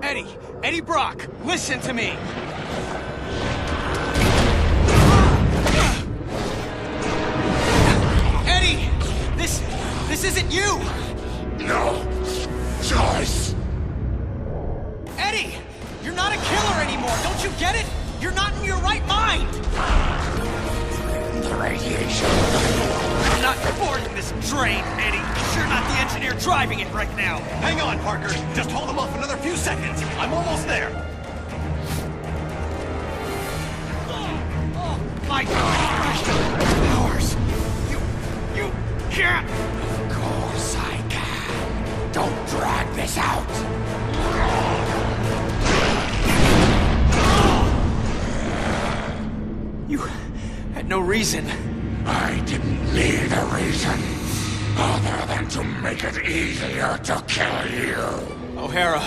Eddie Brock, listen to me! Eddie! This isn't you! No choice! Eddie! You're not a killer anymore, don't you get it? You're not in your right mind! The radiation. I'm not boarding this train, Eddie. You're not the engineer driving it right now. Hang on, Parker. Just hold him off another few seconds. I'm almost there. My powers. You can't. Of course I can. Don't drag this out. You had no reason. I didn't need a reason, other than to make it easier to kill you. O'Hara,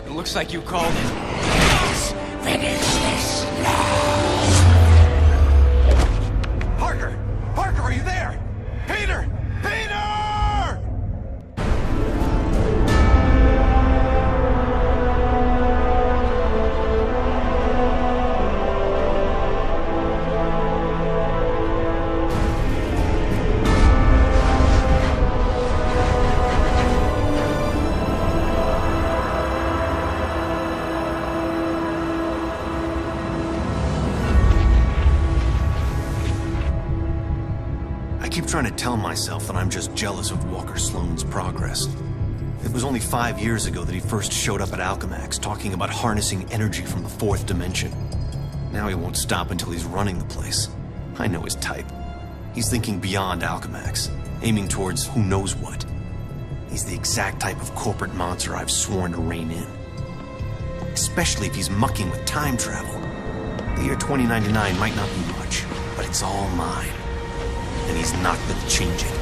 it looks like you called it. Let's finish this now. Parker! Parker, are you there? Peter! Peter! I keep trying to tell myself that I'm just jealous of Walker Sloan's progress. It was only 5 years ago that he first showed up at Alchemax, talking about harnessing energy from the fourth dimension. Now he won't stop until he's running the place. I know his type. He's thinking beyond Alchemax, aiming towards who knows what. He's the exact type of corporate monster I've sworn to rein in. Especially if he's mucking with time travel. The year 2099 might not be much, but it's all mine. And he's not going to change it.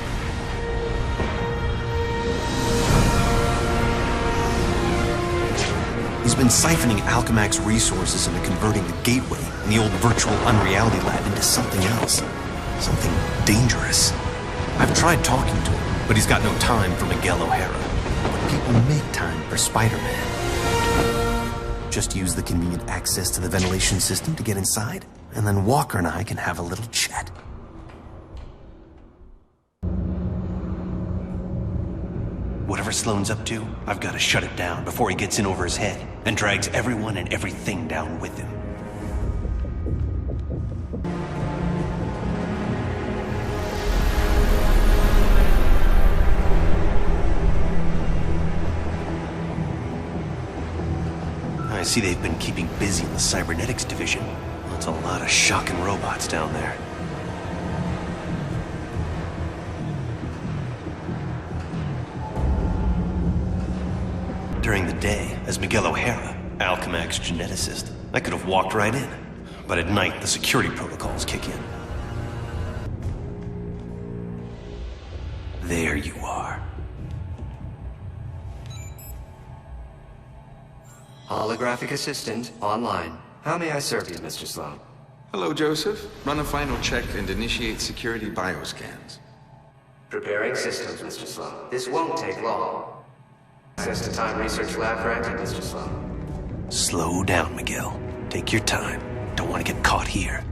He's been siphoning Alchemax resources into converting the gateway and the old virtual unreality lab into something else. Something dangerous. I've tried talking to him, but he's got no time for Miguel O'Hara. But people make time for Spider-Man. Just use the convenient access to the ventilation system to get inside, and then Walker and I can have a little chat. Whatever Sloan's up to, I've got to shut it down before he gets in over his head and drags everyone and everything down with him. I see they've been keeping busy in the cybernetics division. That's a lot of shocking robots down there. During the day, as Miguel O'Hara, Alchemax geneticist, I could have walked right in. But at night, the security protocols kick in. There you are. Holographic assistant online. How may I serve you, Mr. Sloan? Hello, Joseph. Run a final check and initiate security bioscans. Preparing systems, Mr. Sloan. This won't take long. Access to Time Research Lab granted, Mr. Sloan. Slow down, Miguel. Take your time. Don't want to get caught here.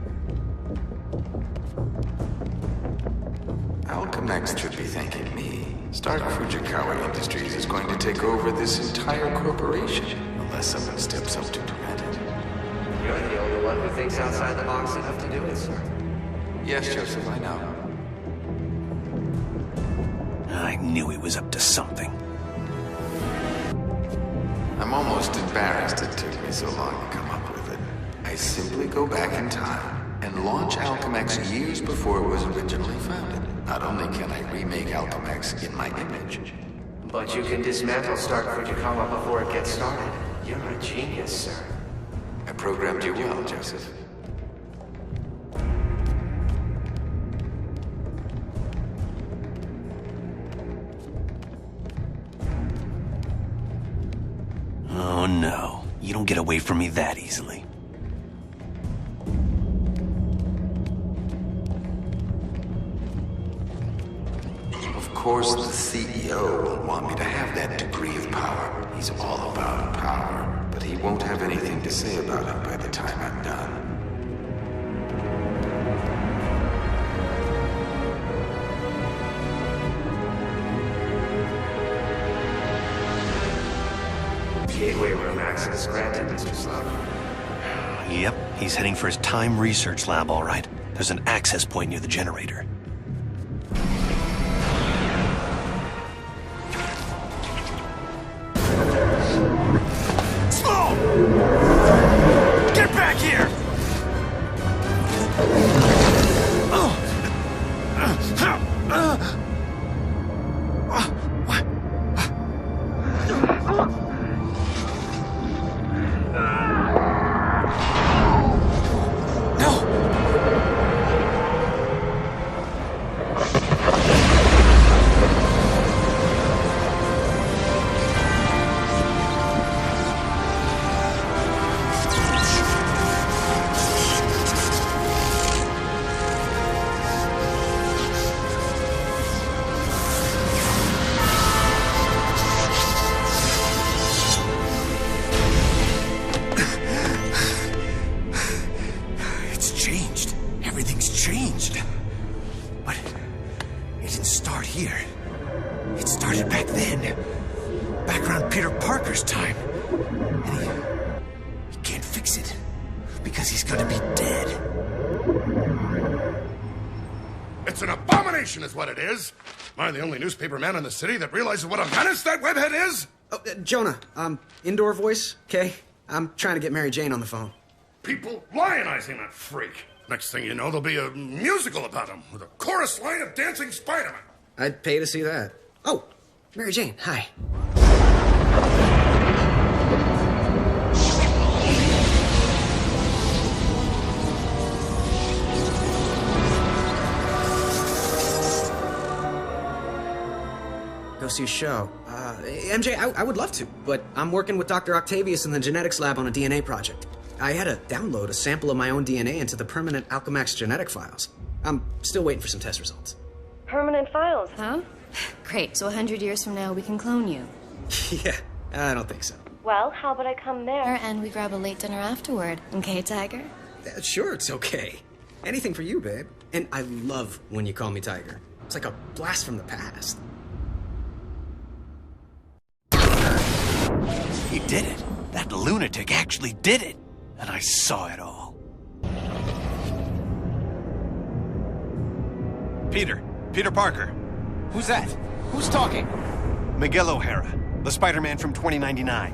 Alchemax should be thanking me. Stark Fujikawa Industries is going to take over this entire corporation, unless someone steps up to prevent it. You're the only one who thinks outside the box enough to do it, sir. Yes, Joseph, I know. I knew he was up to something. I'm almost embarrassed it took me so long to come up with it. I simply go back in time and launch Alchemax years before it was originally founded. Not only can I remake Alchemax in my image, But you can dismantle Stark Fujikawa before it gets started. You're a genius, sir. I programmed you well, Joseph. Oh no, you don't get away from me that easily. Of course, the CEO will want me to have that degree of power. He's all about power. to say about it by the time I'm done. Gateway room access granted, Mr. Sloan. Yep, he's heading for his time research lab, all right. There's an access point near the generator. Sloan! Get back here! It's an abomination is what it is. Am I the only newspaper man in the city that realizes what a menace that webhead is? Oh, Jonah, indoor voice, okay? I'm trying to get Mary Jane on the phone. People lionizing that freak. Next thing you know, there'll be a musical about him with a chorus line of dancing Spider-Man. I'd pay to see that. Oh, Mary Jane, hi. Go see a show. MJ, I would love to, but I'm working with Dr. Octavius in the genetics lab on a DNA project. I had to download a sample of my own DNA into the permanent Alchemax genetic files. I'm still waiting for some test results. Permanent files, huh? Great, so 100 years from now we can clone you. Yeah, I don't think so. Well, how about I come there and we grab a late dinner afterward, okay, Tiger? Sure, it's okay. Anything for you, babe. And I love when you call me Tiger. It's like a blast from the past. He did it. That lunatic actually did it. And I saw it all. Peter Parker. Who's that? Who's talking? Miguel O'Hara, the Spider-Man from 2099.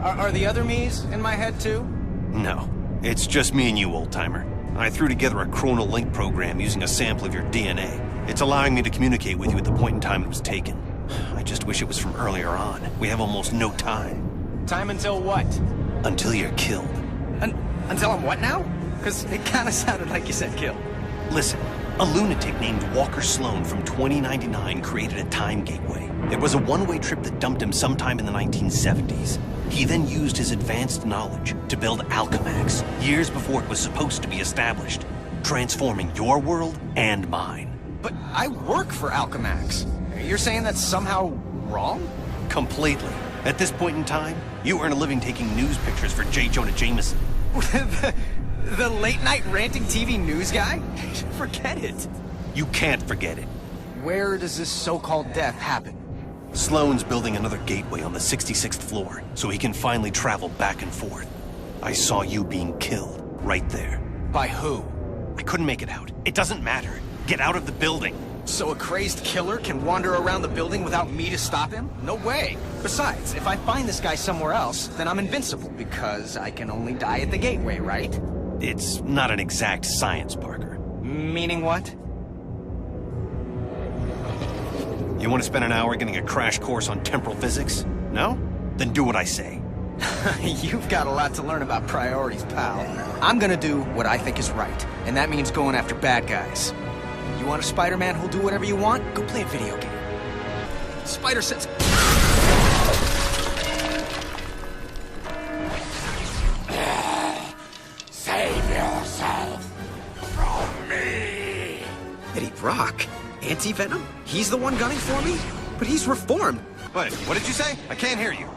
Are the other me's in my head too? No, it's just me and you, old-timer. I threw together a chronal link program using a sample of your DNA. It's allowing me to communicate with you at the point in time it was taken. I just wish it was from earlier on. We have almost no time. Time until what? Until you're killed. Until I'm what now? Because it kind of sounded like you said kill. Listen, a lunatic named Walker Sloan from 2099 created a time gateway. It was a one-way trip that dumped him sometime in the 1970s. He then used his advanced knowledge to build Alchemax, years before it was supposed to be established, transforming your world and mine. But I work for Alchemax. You're saying that's somehow wrong? Completely. At this point in time, you earn a living taking news pictures for J. Jonah Jameson. The late-night ranting TV news guy? Forget it. You can't forget it. Where does this so-called death happen? Sloan's building another gateway on the 66th floor, so he can finally travel back and forth. I saw you being killed, right there. By who? I couldn't make it out. It doesn't matter. Get out of the building. So a crazed killer can wander around the building without me to stop him? No way. Besides, if I find this guy somewhere else, then I'm invincible, because I can only die at the gateway, right? It's not an exact science, Parker. Meaning what? You want to spend an hour getting a crash course on temporal physics? No? Then do what I say. You've got a lot to learn about priorities, pal. I'm gonna do what I think is right, and that means going after bad guys. You want a Spider-Man who'll do whatever you want? Go play a video game. Spider sense. Save yourself from me. Eddie Brock? Anti-Venom? He's the one gunning for me? But he's reformed. What did you say? I can't hear you.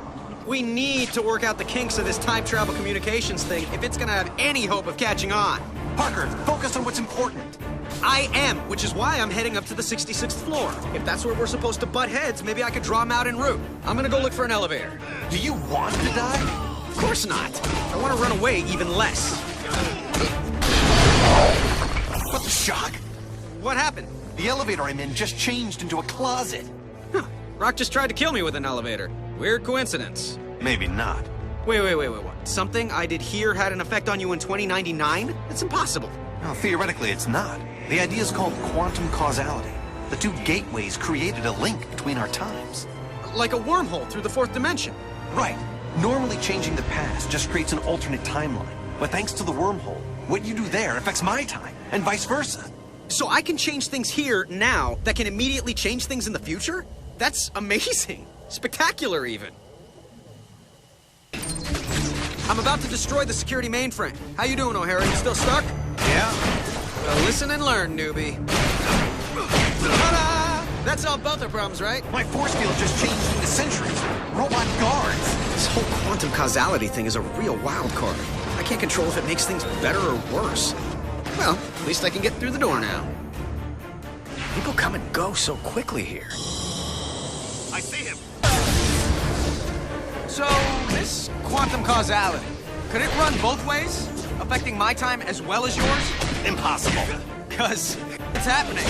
We need to work out the kinks of this time travel communications thing if it's gonna have any hope of catching on. Parker, focus on what's important. I am, which is why I'm heading up to the 66th floor. If that's where we're supposed to butt heads, maybe I could draw them out en route. I'm gonna go look for an elevator. Do you want to die? Of course not. I want to run away even less. What the shock? What happened? The elevator I'm in just changed into a closet. Huh. Rock just tried to kill me with an elevator. Weird coincidence. Maybe not. Wait, what? Something I did here had an effect on you in 2099? That's impossible. Well, theoretically, it's not. The idea is called quantum causality. The two gateways created a link between our times. Like a wormhole through the fourth dimension. Right. Normally changing the past just creates an alternate timeline. But thanks to the wormhole, what you do there affects my time, and vice versa. So I can change things here, now, that can immediately change things in the future? That's amazing. Spectacular, even. I'm about to destroy the security mainframe. How you doing, O'Hara? You still stuck? Yeah? Well, listen and learn, newbie. Ta-da! That solved both our problems, right? My force field just changed into sentries. Robot guards. This whole quantum causality thing is a real wild card. I can't control if it makes things better or worse. Well, at least I can get through the door now. People come and go so quickly here. I see him. So, this quantum causality, could it run both ways? Affecting my time as well as yours? Impossible. Because it's happening.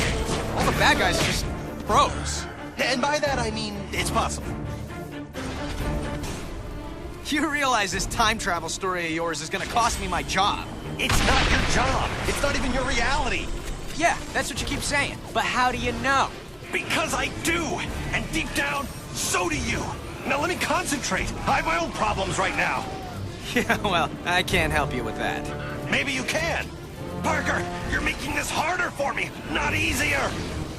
All the bad guys are just pros. And by that I mean, it's possible. You realize this time travel story of yours is gonna cost me my job. It's not your job. It's not even your reality. Yeah, that's what you keep saying. But how do you know? Because I do. And deep down, so do you. Now let me concentrate. I have my own problems right now. Yeah, well, I can't help you with that. Maybe you can. Parker, you're making this harder for me, not easier.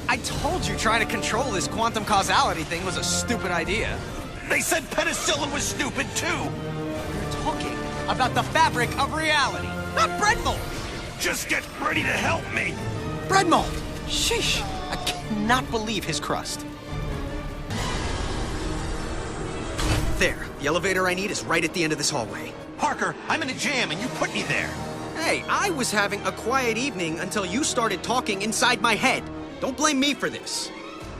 I told you trying to control this quantum causality thing was a stupid idea. They said penicillin was stupid too. You're talking about the fabric of reality, not bread mold. Just get ready to help me. Bread mold. Sheesh. I cannot believe his crust. There. The elevator I need is right at the end of this hallway. Parker, I'm in a jam and you put me there. Hey, I was having a quiet evening until you started talking inside my head. Don't blame me for this.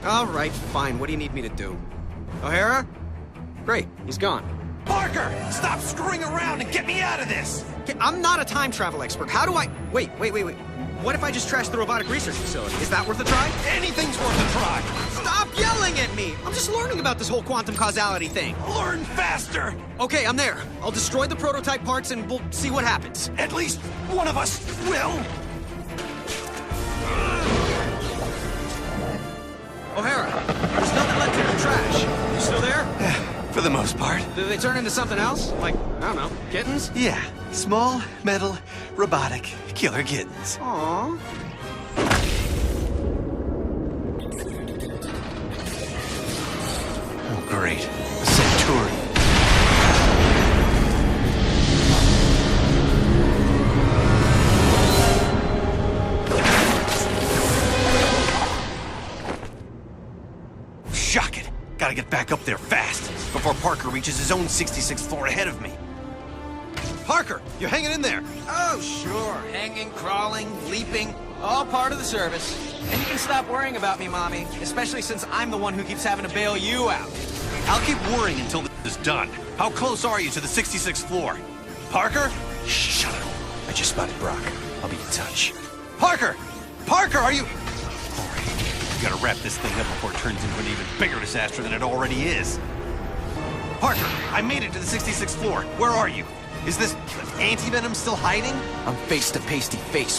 All right, fine. What do you need me to do? O'Hara? Great, he's gone. Parker, stop screwing around and get me out of this. Okay, I'm not a time travel expert. How do I... Wait. What if I just trashed the robotic research facility? Is that worth a try? Anything's worth a try. Stop yelling at me! I'm just learning about this whole quantum causality thing. Learn faster. Okay, I'm there. I'll destroy the prototype parts and we'll see what happens. At least one of us will. O'Hara, there's nothing left in the trash. You still there? For the most part. Did they turn into something else? Like, I don't know, kittens? Yeah, small, metal, robotic, killer kittens. Aww. Oh, great. A Centurion. Shock it. Gotta get back up there fast, before Parker reaches his own 66th floor ahead of me. Parker, you hanging in there? Oh, sure. Hanging, crawling, leaping, all part of the service. And you can stop worrying about me, Mommy, especially since I'm the one who keeps having to bail you out. I'll keep worrying until this is done. How close are you to the 66th floor? Parker? Shut up. I just spotted Brock. I'll be in touch. Parker! Parker, are you... All right. We gotta wrap this thing up before it turns into an even bigger disaster than it already is. Parker, I made it to the 66th floor. Where are you? Is this anti-venom still hiding? I'm face to face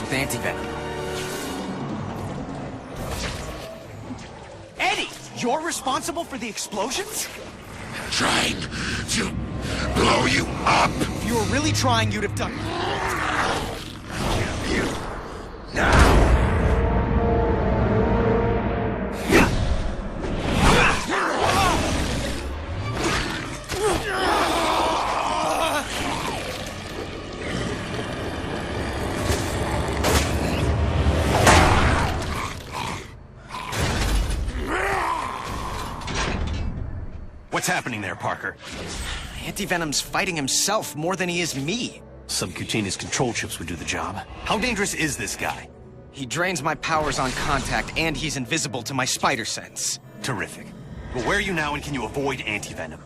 with anti-venom. Eddie, you're responsible for the explosions? Trying to blow you up. If you were really trying, you'd have done... You now. What's happening there, Parker? Anti-Venom's fighting himself more than he is me. Subcutaneous control chips would do the job. How dangerous is this guy? He drains my powers on contact, and he's invisible to my spider sense. Terrific. Well, where are you now, and can you avoid Anti-Venom?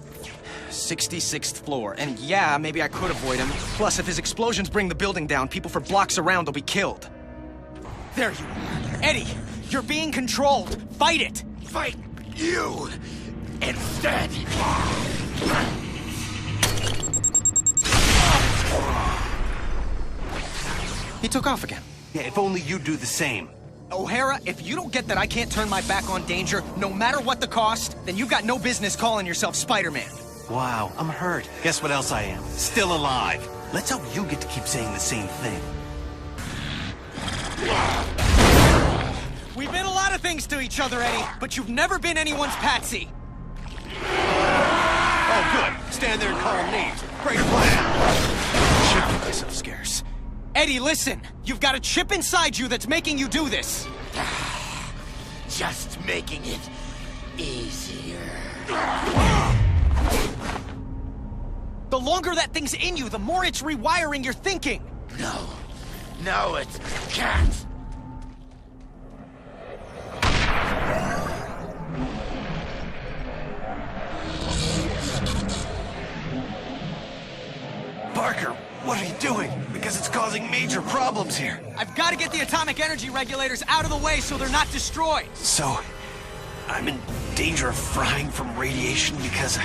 66th floor, and yeah, maybe I could avoid him. Plus, if his explosions bring the building down, people for blocks around will be killed. There you are. Eddie, you're being controlled. Fight it! Fight you instead. He took off again. Yeah, if only you'd do the same. O'Hara, if you don't get that I can't turn my back on danger, no matter what the cost, then you've got no business calling yourself Spider-Man. Wow, I'm hurt. Guess what else I am? Still alive. Let's hope you get to keep saying the same thing. We've been a lot of things to each other, Eddie, but you've never been anyone's patsy. Oh, good. Stand there and call them names. Great plan. Should keep myself scarce. Eddie, listen. You've got a chip inside you that's making you do this. Just making it easier. The longer that thing's in you, the more it's rewiring your thinking. No, it can't. Parker, what are you doing? Because it's causing major problems here. I've got to get the atomic energy regulators out of the way so they're not destroyed. So, I'm in danger of frying from radiation because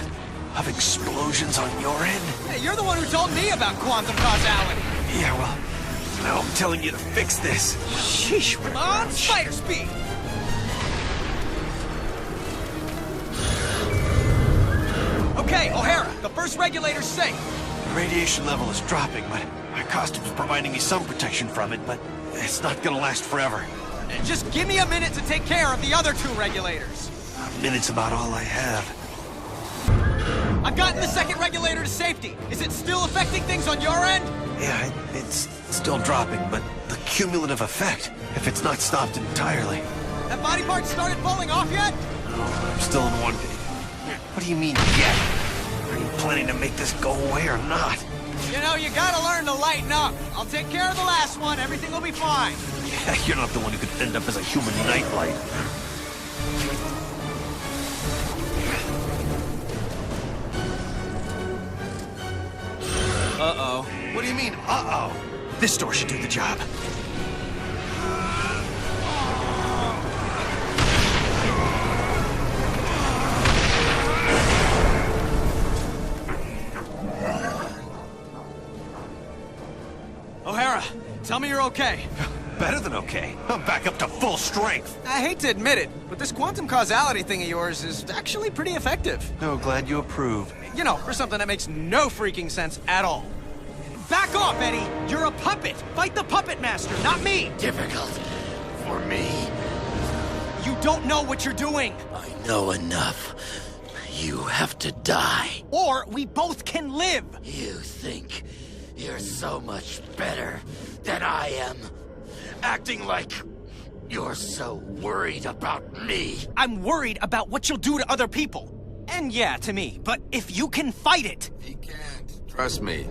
of explosions on your end? Hey, you're the one who told me about quantum causality. Yeah, well, now I'm telling you to fix this. Sheesh, we're on spider speed. Okay, O'Hara, the first regulator's safe. The radiation level is dropping, but my costume's providing me some protection from it, but it's not gonna last forever. Just give me a minute to take care of the other two regulators. A minute's about all I have. I've gotten the second regulator to safety. Is it still affecting things on your end? Yeah, it's still dropping, but the cumulative effect, if it's not stopped entirely. That body part started falling off yet? No, I'm still in one. What do you mean, yet? Are you planning to make this go away or not? You know, you gotta learn to lighten up. I'll take care of the last one. Everything will be fine. Yeah, you're not the one who could end up as a human nightlight. Uh-oh. What do you mean, uh-oh? This door should do the job. O'Hara, tell me you're okay. Better than okay. I'm back up to full strength. I hate to admit it, but this quantum causality thing of yours is actually pretty effective. Oh, glad you approve. You know, for something that makes no freaking sense at all. Back off, Eddie! You're a puppet! Fight the puppet master, not me! Difficult for me. You don't know what you're doing! I know enough. You have to die. Or we both can live! You think you're so much better than I am. Acting like you're so worried about me. I'm worried about what you'll do to other people. And yeah, to me. But if you can fight it... He can't. Trust me.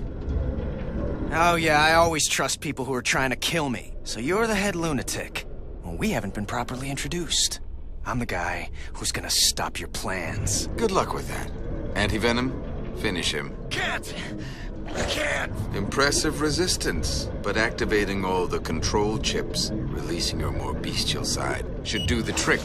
Oh yeah, I always trust people who are trying to kill me. So you're the head lunatic. Well, we haven't been properly introduced. I'm the guy who's gonna stop your plans. Good luck with that. Anti-Venom, finish him. Can't. I can't. Impressive resistance, but activating all the control chips, releasing your more bestial side, should do the trick.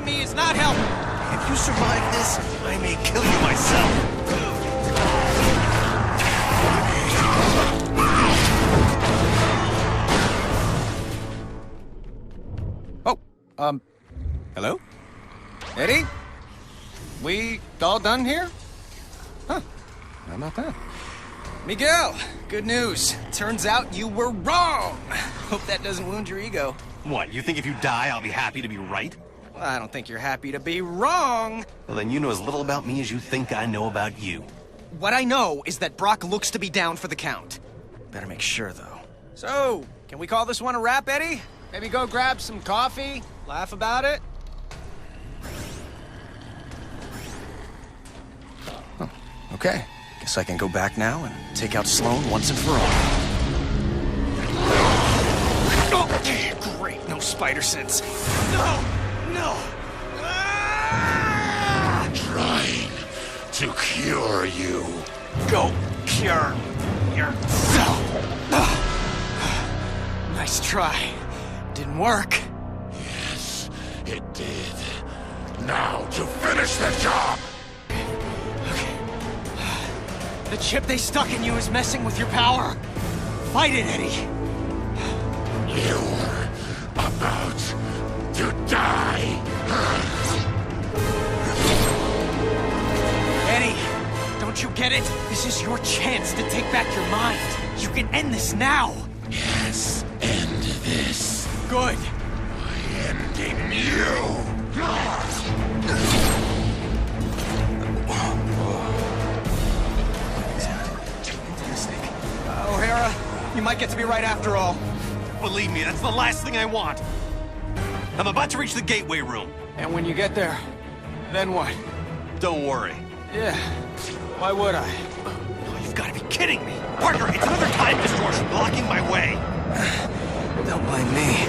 Me is not helping. If you survive this, I may kill you myself. Oh, hello? Eddie? We all done here? Huh, how about that? Miguel, good news. Turns out you were wrong. Hope that doesn't wound your ego. What, you think if you die, I'll be happy to be right? Well, I don't think you're happy to be wrong. Well, then you know as little about me as you think I know about you. What I know is that Brock looks to be down for the count. Better make sure, though. So, can we call this one a wrap, Eddie? Maybe go grab some coffee, laugh about it? Oh, okay. Guess I can go back now and take out Sloan once and for all. Oh, great. No spider sense. No! No! Ah! Trying to cure you. Go cure yourself. Nice try. Didn't work. Yes, it did. Now to finish the job! The chip they stuck in you is messing with your power. Fight it, Eddie. You're about to die. Eddie, don't you get it? This is your chance to take back your mind. You can end this now. Yes, end this. Good. By ending you. O'Hara, you might get to be right after all. Believe me, that's the last thing I want. I'm about to reach the gateway room. And when you get there, then what? Don't worry. Yeah, why would I? Oh, you've got to be kidding me. Parker, it's another time distortion blocking my way. Don't blame me.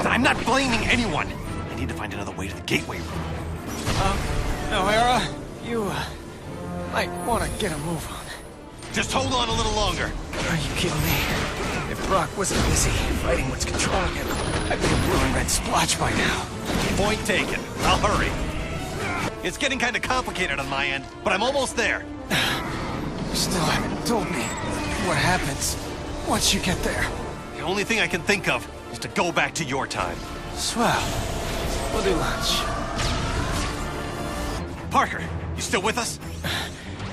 I'm not blaming anyone. I need to find another way to the gateway room. O'Hara, you might want to get a move on. Just hold on a little longer. Are you kidding me? If Brock wasn't busy fighting what's controlling him, I'd be a blue and red splotch by now. Point taken. I'll hurry. It's getting kind of complicated on my end, but I'm almost there. You still haven't told me what happens once you get there. The only thing I can think of is to go back to your time. Swell. We'll do lunch. Parker, you still with us?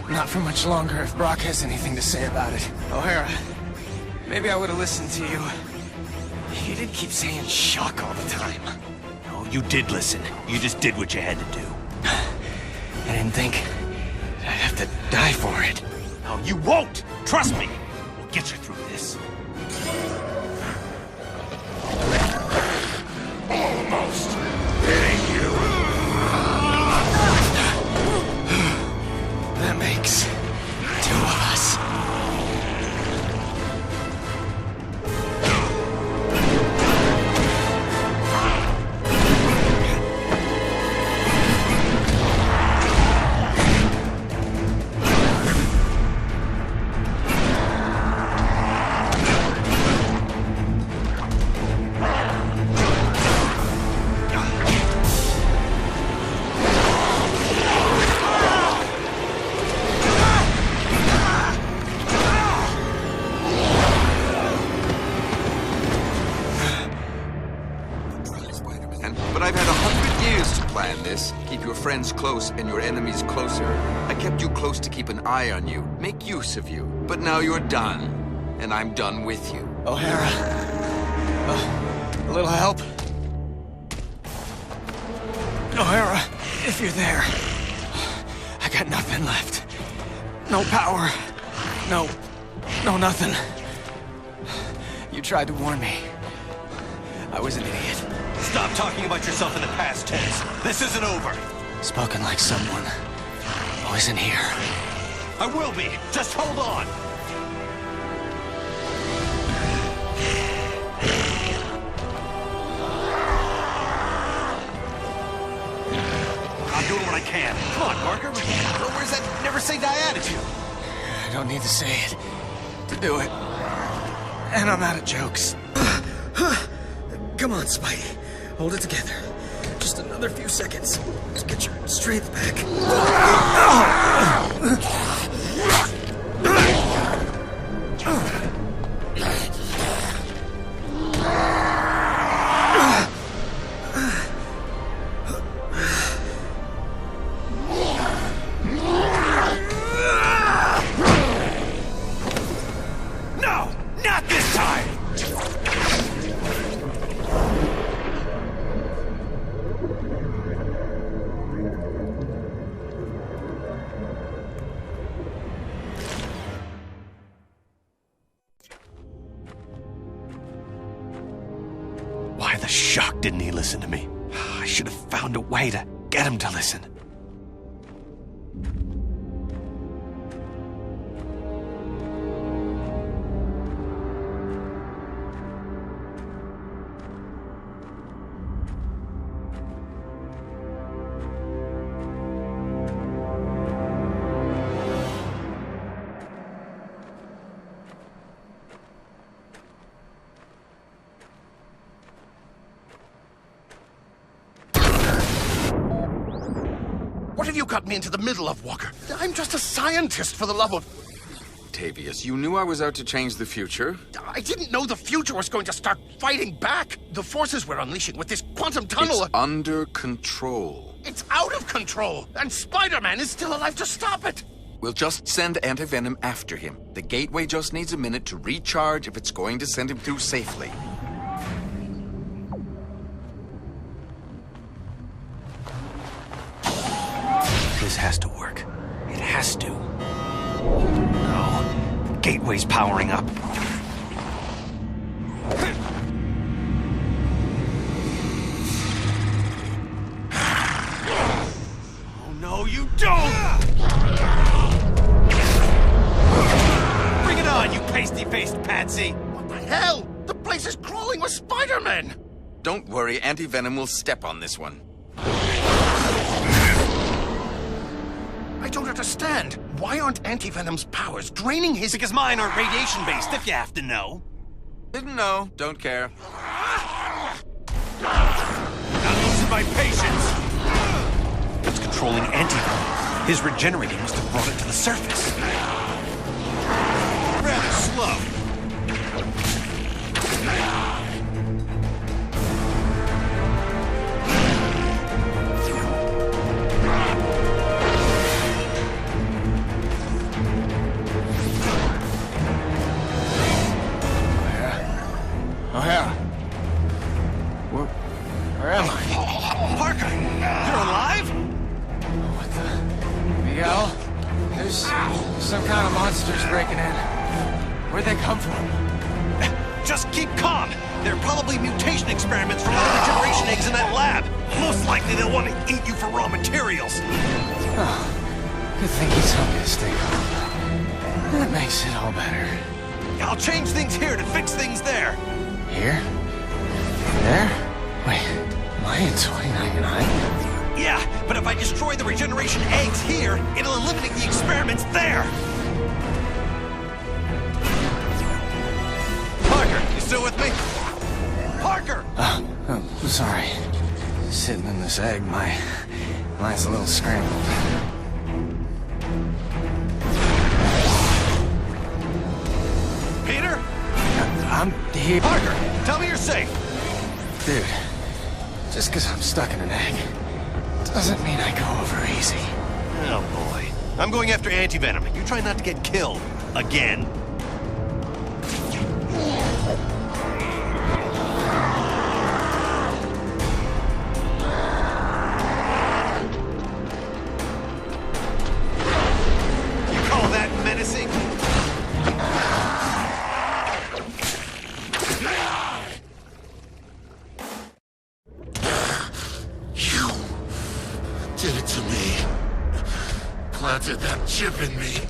Not for much longer if Brock has anything to say about it. O'Hara, maybe I would have listened to you. You did keep saying shock all the time. No, you did listen. You just did what you had to do. I didn't think I'd have to die for it. No, you won't! Trust me! We'll get you through this. Almost hitting you. That makes two of us. But I've had 100 years to plan this. Keep your friends close and your enemies closer. I kept you close to keep an eye on you, make use of you. But now you're done, and I'm done with you. O'Hara. A little help? O'Hara, if you're there. I got nothing left. No power. No nothing. You tried to warn me. I was an idiot. Stop talking about yourself in the past tense. This isn't over. Spoken like someone who isn't here. I will be. Just hold on. I'm doing what I can. Come on, Parker. Where's that never say die attitude? I don't need to say it to do it. And I'm out of jokes. Come on, Spidey. Hold it together. Just another few seconds to get your strength back. Why the shuck didn't he listen to me? I should have found a way to get him to listen. What have you got me into the middle of, Walker? I'm just a scientist, for the love of... Octavius, you knew I was out to change the future. I didn't know the future was going to start fighting back. The forces we're unleashing with this quantum tunnel... It's under control. It's out of control, and Spider-Man is still alive to stop it. We'll just send anti-venom after him. The gateway just needs a minute to recharge if it's going to send him through safely. This has to work. It has to. No. The gateway's powering up. Oh, no, you don't! Bring it on, you pasty-faced patsy! What the hell? The place is crawling with Spider-Man! Don't worry, anti-venom will step on this one. I don't understand. Why aren't anti-venom's powers draining his... Because mine aren't radiation-based, if you have to know. Didn't know, don't care. Not losing my patience! It's controlling anti-venom. His regenerating must have brought it to the surface. Rather slow. Oh, yeah. Where am I? Parker! You're alive? What the hell? There's some kind of monsters breaking in. Where'd they come from? Just keep calm. They're probably mutation experiments from one of the generation eggs in that lab. Most likely they'll want to eat you for raw materials. Oh, good thing he told me to stay calm. That makes it all better. I'll change things here to fix things there. Here? There? Wait, am I in 2099? Yeah, but if I destroy the regeneration eggs here, it'll eliminate the experiments there. Parker, you still with me? Parker! I'm sorry. Sitting in this egg, my mind's a little scrambled. Peter? I'm here. Parker, tell me you're safe. Dude, just because I'm stuck in an egg doesn't mean I go over easy. Oh boy. I'm going after anti-venom. You try not to get killed. Again. You call that menacing? Did it to me. Planted that chip in me.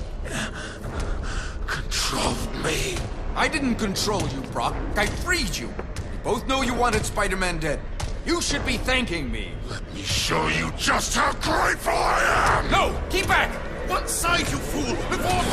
Controlled me. I didn't control you, Brock. I freed you. We both know you wanted Spider-Man dead. You should be thanking me. Let me show you just how grateful I am! No! Keep back! One side, you fool! Before...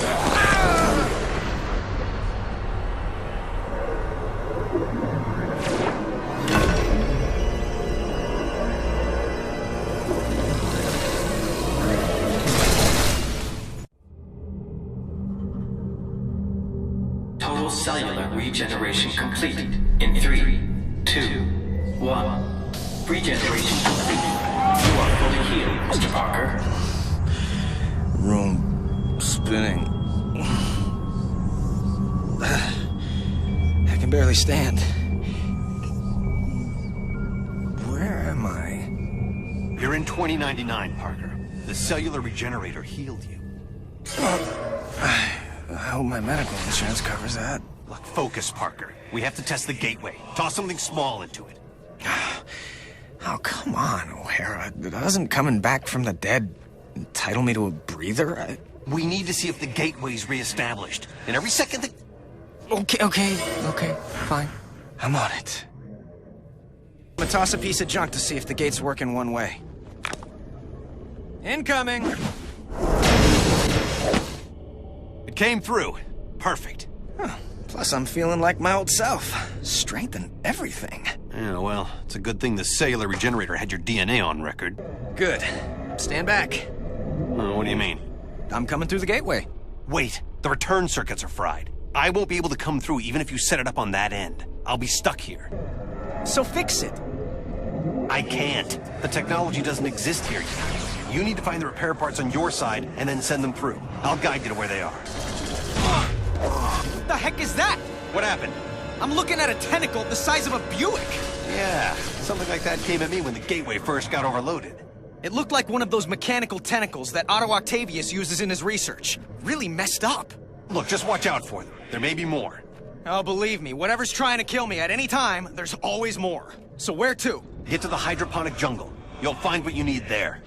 Total cellular regeneration completed in 3, 2, 1. Regeneration complete. You are fully healed, Mr. Parker. Room spinning. I can barely stand. Where am I? You're in 2099, Parker. The cellular regenerator healed you. I hope my medical insurance covers that. Look, focus, Parker. We have to test the gateway. Toss something small into it. Oh, come on, O'Hara. Doesn't coming back from the dead entitle me to a breather? We need to see if the gateway's reestablished. And every second that... Okay, fine. I'm on it. I'm gonna toss a piece of junk to see if the gate's working one way. Incoming! It came through. Perfect. Huh. Plus, I'm feeling like my old self. Strength and everything. Yeah, well, it's a good thing the cellular regenerator had your DNA on record. Good. Stand back. What do you mean? I'm coming through the gateway. Wait, the return circuits are fried. I won't be able to come through even if you set it up on that end. I'll be stuck here. So fix it. I can't. The technology doesn't exist here yet. You need to find the repair parts on your side and then send them through. I'll guide you to where they are. What the heck is that? What happened? I'm looking at a tentacle the size of a Buick. Yeah, something like that came at me when the gateway first got overloaded. It looked like one of those mechanical tentacles that Otto Octavius uses in his research. Really messed up. Look, just watch out for them. There may be more. Oh, believe me, whatever's trying to kill me at any time, there's always more. So where to? Get to the hydroponic jungle. You'll find what you need there.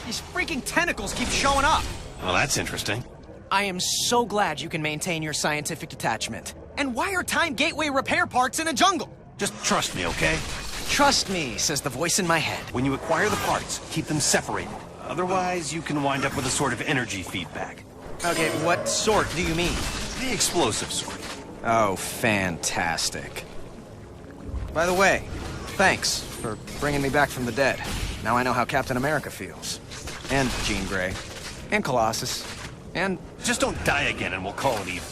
These freaking tentacles keep showing up. Well, that's interesting. I am so glad you can maintain your scientific detachment. And why are time gateway repair parts in a jungle? Just trust me, okay? Trust me, says the voice in my head. When you acquire the parts, keep them separated. Otherwise, you can wind up with a sort of energy feedback. Okay, what sort do you mean? The explosive sort. Oh, fantastic. By the way, thanks for bringing me back from the dead. Now I know how Captain America feels. And Jean Grey. And Colossus. And... Just don't die again and we'll call it even.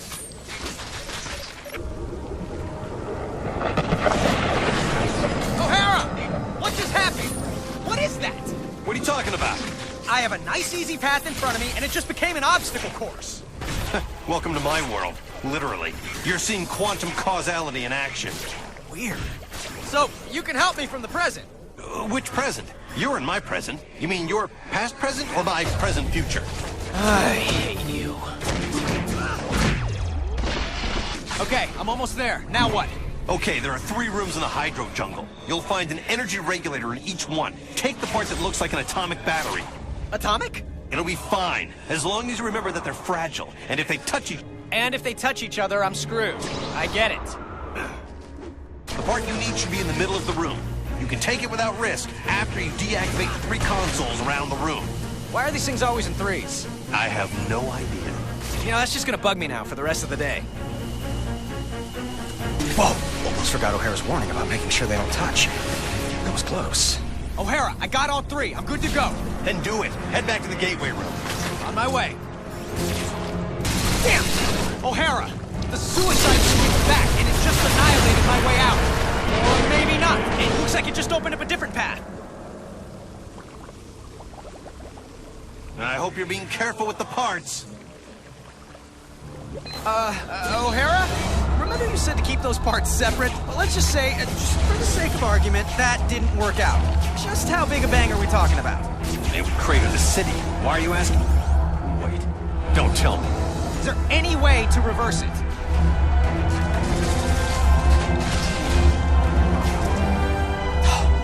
O'Hara! What just happened? What is that? What are you talking about? I have a nice, easy path in front of me, and it just became an obstacle course. Welcome to my world. Literally. You're seeing quantum causality in action. Weird. So, you can help me from the present. Which present? You're in my present. You mean your past present or my present future? I hate you. Okay, I'm almost there. Now what? Okay, there are 3 rooms in the hydro jungle. You'll find an energy regulator in each one. Take the part that looks like an atomic battery. Atomic? It'll be fine, as long as you remember that they're fragile. And if they touch each other, I'm screwed. I get it. The part you need should be in the middle of the room. You can take it without risk after you deactivate the 3 consoles around the room. Why are these things always in 3s? I have no idea. You know, that's just gonna bug me now for the rest of the day. Whoa! Almost forgot O'Hara's warning about making sure they don't touch. That was close. O'Hara, I got all 3. I'm good to go. Then do it. Head back to the gateway room. On my way. Damn! O'Hara, the suicide sweep's back, and it just annihilated my way out. Or maybe not. It looks like it just opened up a different path. I hope you're being careful with the parts. O'Hara? Remember you said to keep those parts separate? Well, let's just say, just for the sake of argument, that didn't work out. Just how big a bang are we talking about? They would crater the city. Why are you asking? Wait, don't tell me. Is there any way to reverse it?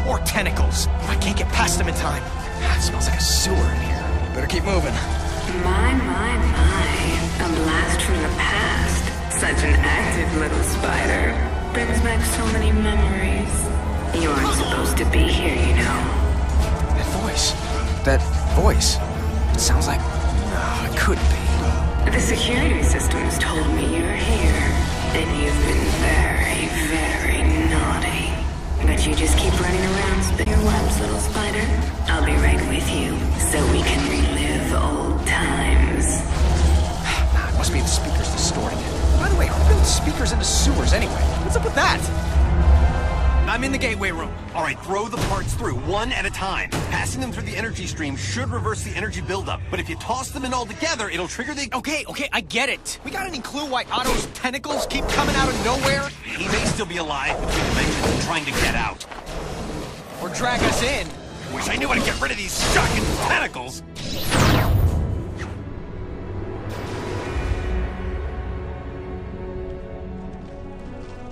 More tentacles. I can't get past them in time. It smells like a sewer in here. Better keep moving. My. A blast from the past. Such an active little spider. Brings back so many memories. You aren't supposed to be here, you know. That voice. It sounds like... No, it couldn't be. The security systems told me you're here. And you've been very, very naughty. But you just keep running around spinning your webs, little spider. I'll be right with you, so we can relive old times. It must be the speakers distorting it. By the way, who built speakers into sewers anyway? What's up with that? I'm in the gateway room. All right, throw the parts through, one at a time. Passing them through the energy stream should reverse the energy buildup. But if you toss them in all together, it'll trigger the... Okay, I get it. We got any clue why Otto's tentacles keep coming out of nowhere? He may still be alive between dimensions and trying to get out. Or drag us in. Wish I knew how to get rid of these shocking tentacles.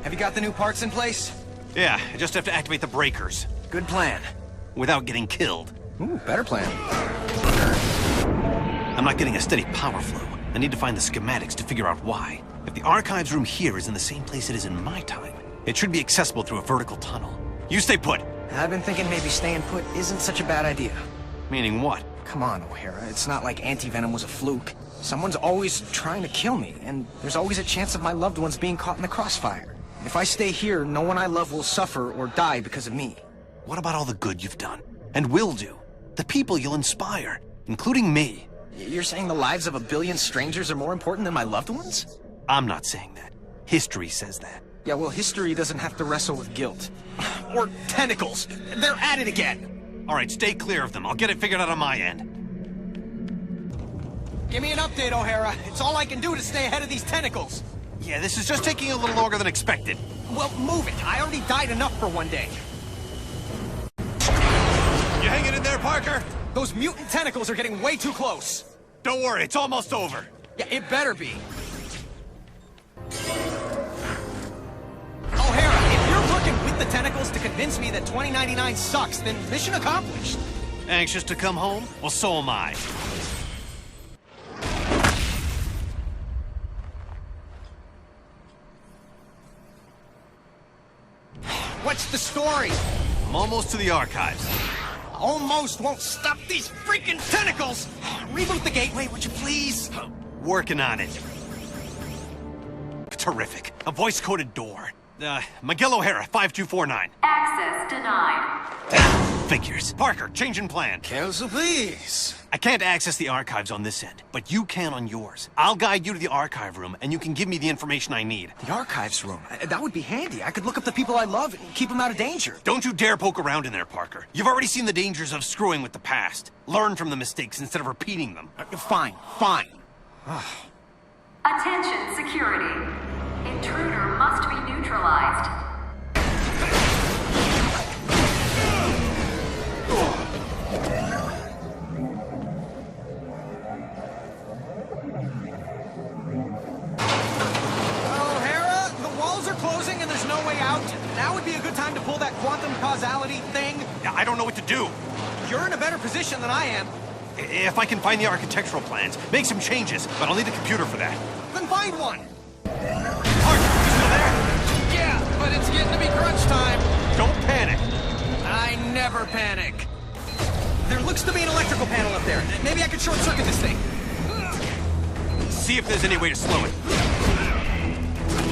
Have you got the new parts in place? Yeah, I just have to activate the breakers. Good plan. Without getting killed. Ooh, better plan. I'm not getting a steady power flow. I need to find the schematics to figure out why. If the archives room here is in the same place it is in my time, it should be accessible through a vertical tunnel. You stay put. I've been thinking maybe staying put isn't such a bad idea. Meaning what? Come on, O'Hara. It's not like anti-venom was a fluke. Someone's always trying to kill me, and there's always a chance of my loved ones being caught in the crossfire. If I stay here, no one I love will suffer or die because of me. What about all the good you've done? And will do? The people you'll inspire, including me. You're saying the lives of a billion strangers are more important than my loved ones? I'm not saying that. History says that. Yeah, well, history doesn't have to wrestle with guilt. Or tentacles. They're at it again. All right, stay clear of them. I'll get it figured out on my end. Give me an update, O'Hara. It's all I can do to stay ahead of these tentacles. Yeah, this is just taking a little longer than expected. Well, move it. I already died enough for one day. You hanging in there, Parker? Those mutant tentacles are getting way too close. Don't worry, it's almost over. Yeah, it better be. O'Hara, if you're working with the tentacles to convince me that 2099 sucks, then mission accomplished. Anxious to come home? Well, so am I. What's the story? I'm almost to the archives. Almost won't stop these freaking tentacles! Reboot the gateway, would you please? Working on it. Terrific. A voice-coded door. Miguel O'Hara, 5249. Access denied. Figures. Parker, change in plan. Cancel, please. I can't access the archives on this end, but you can on yours. I'll guide you to the archive room, and you can give me the information I need. The archives room? That would be handy. I could look up the people I love and keep them out of danger. Don't you dare poke around in there, Parker. You've already seen the dangers of screwing with the past. Learn from the mistakes instead of repeating them. Fine, fine. Attention, security. Intruder must be neutralized. O'Hara, the walls are closing and there's no way out. Now would be a good time to pull that quantum causality thing. I don't know what to do. You're in a better position than I am. If I can find the architectural plans, make some changes, but I'll need a computer for that. Then find one. Parker, you still there? Yeah, but it's getting to be crunch time. Don't panic. I never panic. There looks to be an electrical panel up there. Maybe I could short-circuit this thing. See if there's any way to slow it.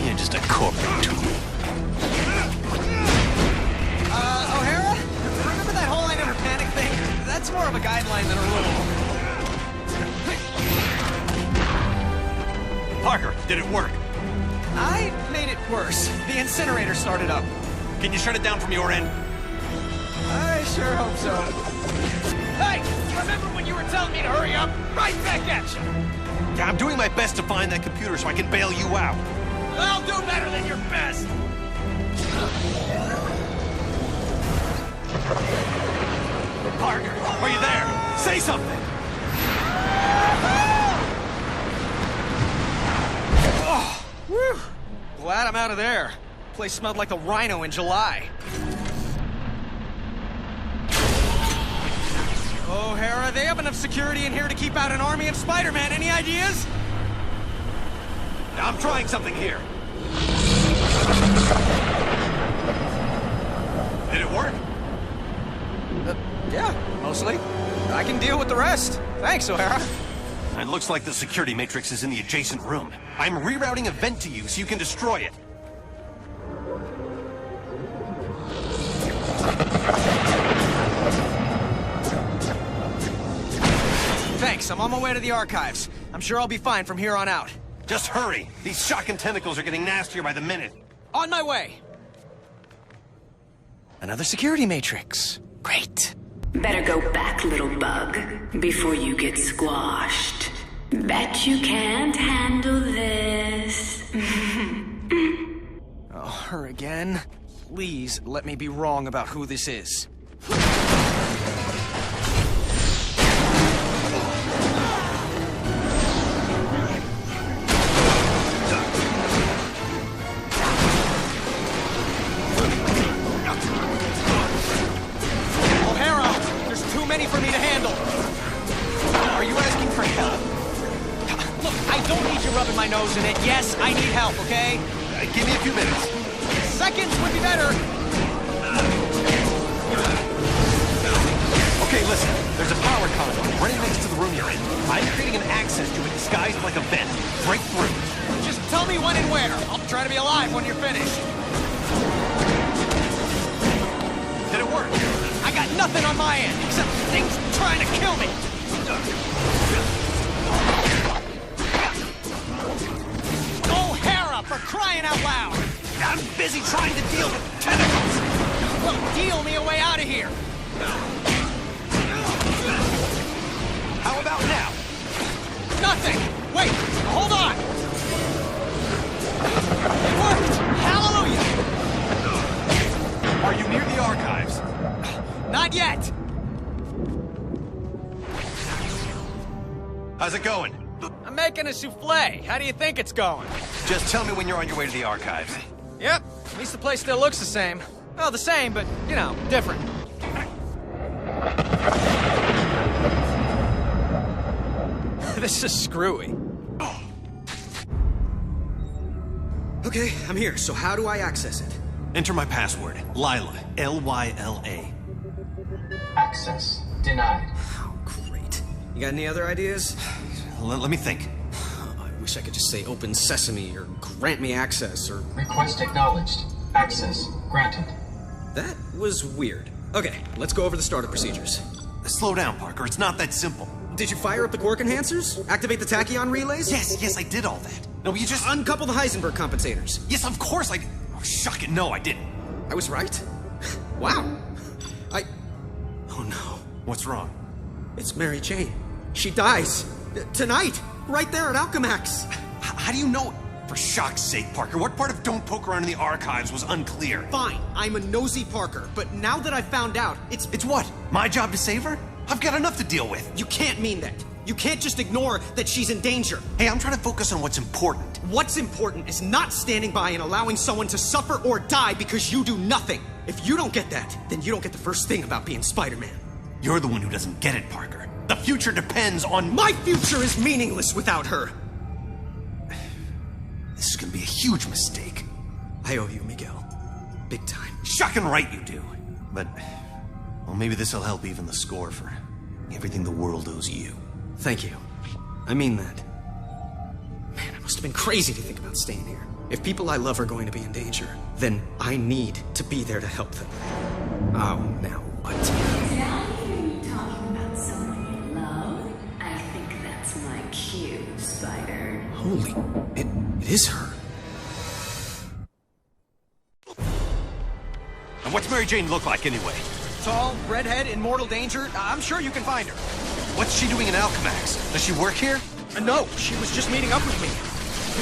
You're just a corporate tool. O'Hara? Remember that whole I never panic thing? That's more of a guideline than a rule. Parker, did it work? I made it worse. The incinerator started up. Can you shut it down from your end? I sure hope so. Hey! Remember when you were telling me to hurry up? Right back at you! Yeah, I'm doing my best to find that computer so I can bail you out. I'll do better than your best! Parker, are you there? Say something! Oh, whew. Glad I'm out of there. Place smelled like a rhino in July. O'Hara, they have enough security in here to keep out an army of Spider-Man. Any ideas? I'm trying something here. Did it work? Yeah, mostly. I can deal with the rest. Thanks, O'Hara. It looks like the security matrix is in the adjacent room. I'm rerouting a vent to you so you can destroy it. Thanks, I'm on my way to the archives. I'm sure I'll be fine from here on out. Just hurry. These shocking tentacles are getting nastier by the minute. On my way. Another security matrix. Great. Better go back, little bug, before you get squashed. Bet you can't handle this. Oh, her again? Please let me be wrong about who this is. help, okay? Give me a few minutes. Seconds would be better. Okay, listen. There's a power conduit right next to the room you're in. I'm creating an access to it disguised like a vent. Break through. Just tell me when and where. I'll try to be alive when you're finished. Did it work? I got nothing on my end, except things trying to kill me. O'Hara, for crying out loud! I'm busy trying to deal with tentacles! Well, deal me a way out of here! How about now? Nothing! Wait, hold on! It worked! Hallelujah! Are you near the archives? Not yet! How's it going? I'm making a souffle. How do you think it's going? Just tell me when you're on your way to the archives. Yep, at least the place still looks the same. Well, the same, but, you know, different. This is screwy. Okay, I'm here, so how do I access it? Enter my password. Lila. L-Y-L-A. Access denied. Oh, great. You got any other ideas? Let me think. I wish I could just say open sesame, or grant me access, or... Request acknowledged. Access granted. That was weird. Okay, let's go over the startup procedures. Slow down, Parker. It's not that simple. Did you fire up the quark enhancers? Activate the tachyon relays? Yes, I did all that. No, you just... Uncouple the Heisenberg compensators. Yes, of course I... Oh, shuck it. No, I didn't. I was right? Wow. Oh no. What's wrong? It's Mary Jane. She dies. Tonight. Right there at Alchemax. How do you know? For shock's sake, Parker, what part of Don't Poke Around in the Archives was unclear? Fine, I'm a nosy Parker, but now that I've found out, it's what? My job to save her? I've got enough to deal with. You can't mean that. You can't just ignore that she's in danger. Hey, I'm trying to focus on what's important. What's important is not standing by and allowing someone to suffer or die because you do nothing. If you don't get that, then you don't get the first thing about being Spider-Man. You're the one who doesn't get it, Parker. The future depends on... My future is meaningless without her. This is gonna be a huge mistake. I owe you, Miguel. Big time. Shocking right you do. But, well, maybe this'll help even the score for everything the world owes you. Thank you. I mean that. Man, I must have been crazy to think about staying here. If people I love are going to be in danger, then I need to be there to help them. Oh, now what? Did I hear you talking about someone you love? I think that's my cue, Spider. Holy... It is her. And what's Mary Jane look like, anyway? Tall, redhead, in mortal danger. I'm sure you can find her. What's she doing in Alchemax? Does she work here? No, she was just meeting up with me.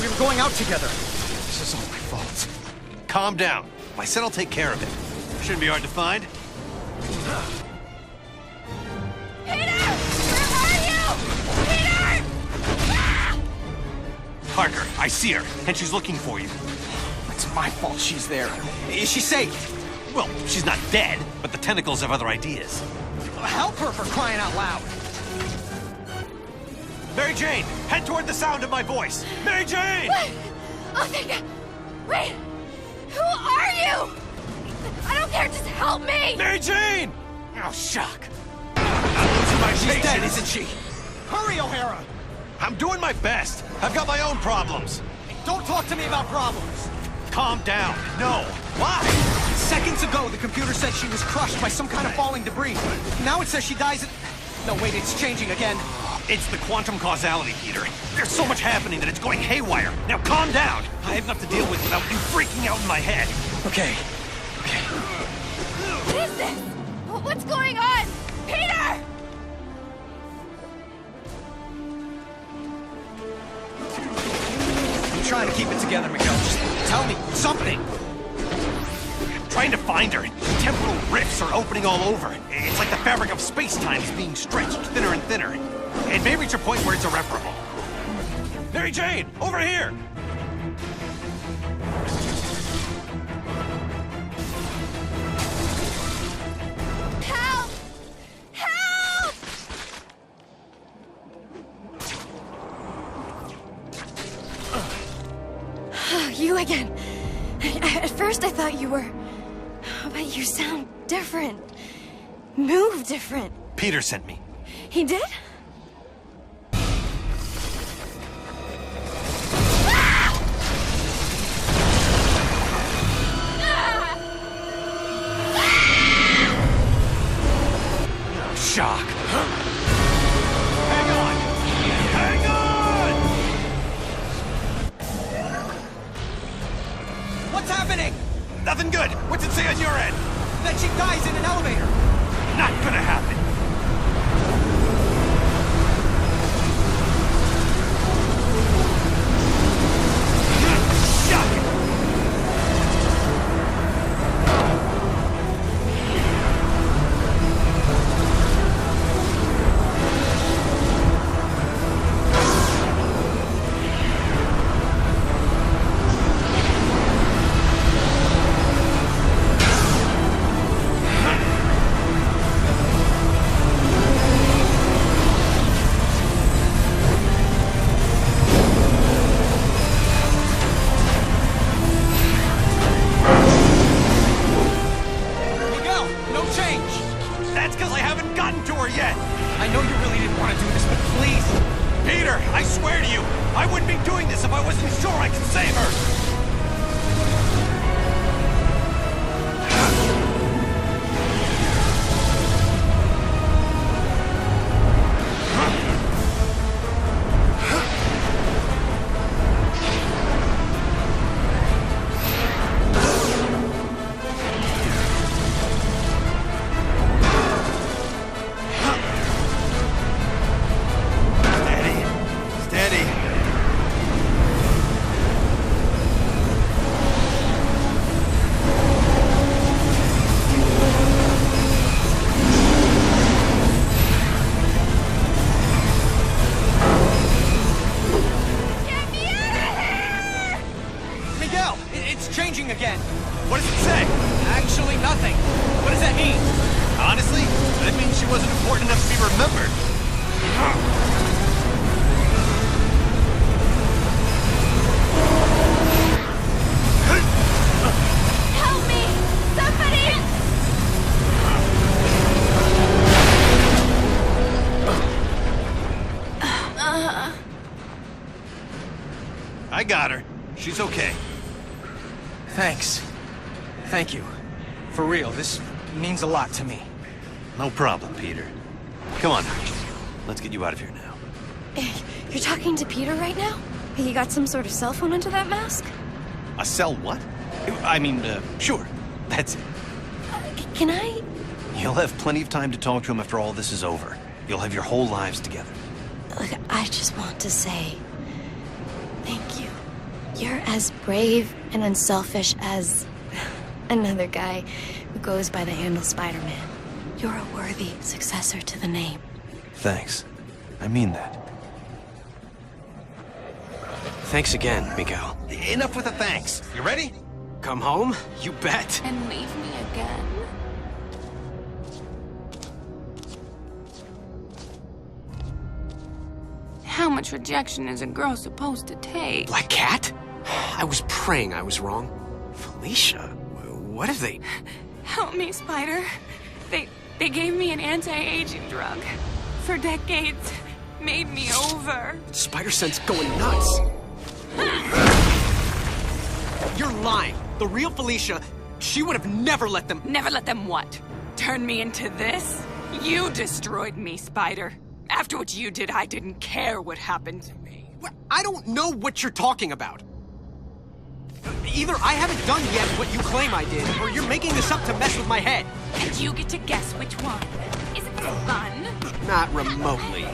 We were going out together. This is all my fault. Calm down. I said I'll take care of it. Shouldn't be hard to find. Peter! Where are you? Peter! Ah! Parker, I see her, and she's looking for you. It's my fault she's there. Is she safe? Well, she's not dead, but the tentacles have other ideas. Help her for crying out loud. Mary Jane, head toward the sound of my voice. Mary Jane! What? Oh, thank God. Wait! Who are you? I don't care, just help me! Mary Jane! Oh, shuck. She's dead, isn't she? Hurry, O'Hara! I'm doing my best. I've got my own problems. Don't talk to me about problems. Calm down. No. Why? Seconds ago, the computer said she was crushed by some kind of falling debris. Now it says she dies in... No, wait, it's changing again. It's the quantum causality, Peter. There's so much happening that it's going haywire. Now calm down. I have enough to deal with without you freaking out in my head. Okay. What is this? What's going on? Peter! I'm trying to keep it together, Miguel. Just tell me something. I'm trying to find her. Temporal rifts are opening all over. It's like the fabric of space-time is being stretched thinner and thinner. It may reach a point where it's irreparable. Mary Jane, over here! Help! Help! You again. At first I thought you were... But you sound different. Move different. Peter sent me. He did? Shock. Hang on! Hang on! What's happening? Nothing good. What's it say on your end? That she dies in an elevator. Not gonna happen. Again. What does it say? Actually, nothing. What does that mean? Honestly, that means she wasn't important enough to be remembered. Help me! Somebody! I got her. She's okay. Thanks. Thank you. For real, this means a lot to me. No problem, Peter. Come on, let's get you out of here now. You're talking to Peter right now? He got some sort of cell phone into that mask? A cell what? I mean, sure. That's it. Can I? You'll have plenty of time to talk to him after all this is over. You'll have your whole lives together. Look, I just want to say... thank you. You're as brave and unselfish as... another guy who goes by the handle Spider-Man. You're a worthy successor to the name. Thanks. I mean that. Thanks again, Miguel. Enough with the thanks. You ready? Come home? You bet. And leave me again? How much rejection is a girl supposed to take? Black Cat? I was praying I was wrong. Felicia, what have they... Help me, Spider. They gave me an anti-aging drug. For decades, made me over. Spider Sense going nuts. You're lying. The real Felicia, she would have never let them... Never let them what? Turn me into this? You destroyed me, Spider. After what you did, I didn't care what happened to me. I don't know what you're talking about. Either I haven't done yet what you claim I did, or you're making this up to mess with my head. And you get to guess which one. Is it fun? Not remotely.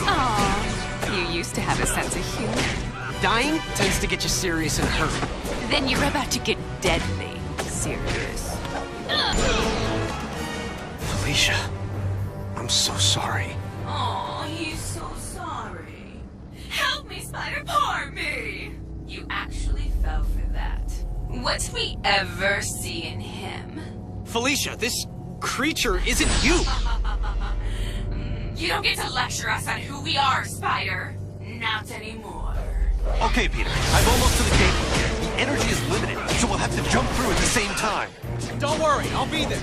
Aw, you used to have a sense of humor. Dying tends to get you serious and hurt. Then you're about to get deadly serious. Felicia, I'm so sorry. Oh, he's so sorry. Help me, Spider, poor me! You actually fell for that. What'd we ever see in him? Felicia, this creature isn't you! You don't get to lecture us on who we are, Spider. Not anymore. Okay, Peter. I'm almost to the gate. have to jump through at the same time. Don't worry, I'll be there.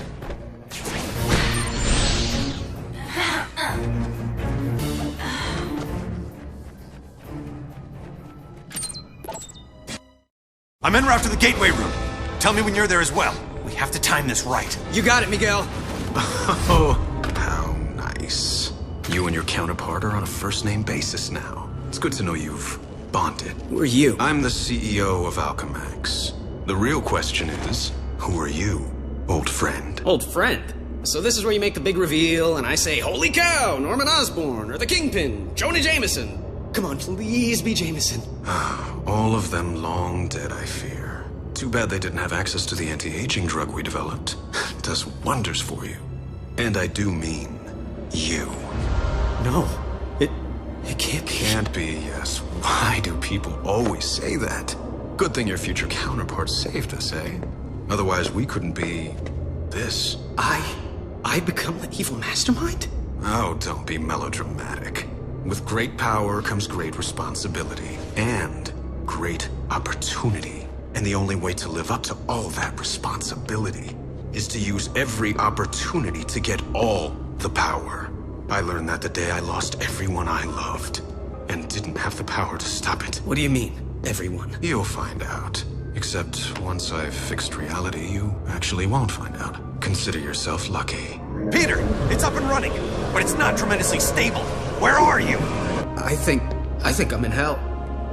I'm en route to the gateway room. Tell me when you're there as well. We have to time this right. You got it, Miguel. Oh, how nice. You and your counterpart are on a first-name basis now. It's good to know you've bonded. Who are you? I'm the CEO of Alchemax. The real question is, who are you, old friend? Old friend? So this is where you make the big reveal, and I say, holy cow, Norman Osborn, or the Kingpin, Jonah Jameson. Come on, please be Jameson. All of them long dead, I fear. Too bad they didn't have access to the anti-aging drug we developed. It does wonders for you. And I do mean you. No, it can't be. Can't be, yes. Why do people always say that? Good thing your future counterpart saved us, eh? Otherwise, we couldn't be this. I become the evil mastermind? Oh, don't be melodramatic. With great power comes great responsibility and great opportunity. And the only way to live up to all that responsibility is to use every opportunity to get all the power. I learned that the day I lost everyone I loved and didn't have the power to stop it. What do you mean, everyone? You'll find out. Except once I've fixed reality, you actually won't find out. Consider yourself lucky. Peter, it's up and running, but it's not tremendously stable. Where are you? I think I'm in hell.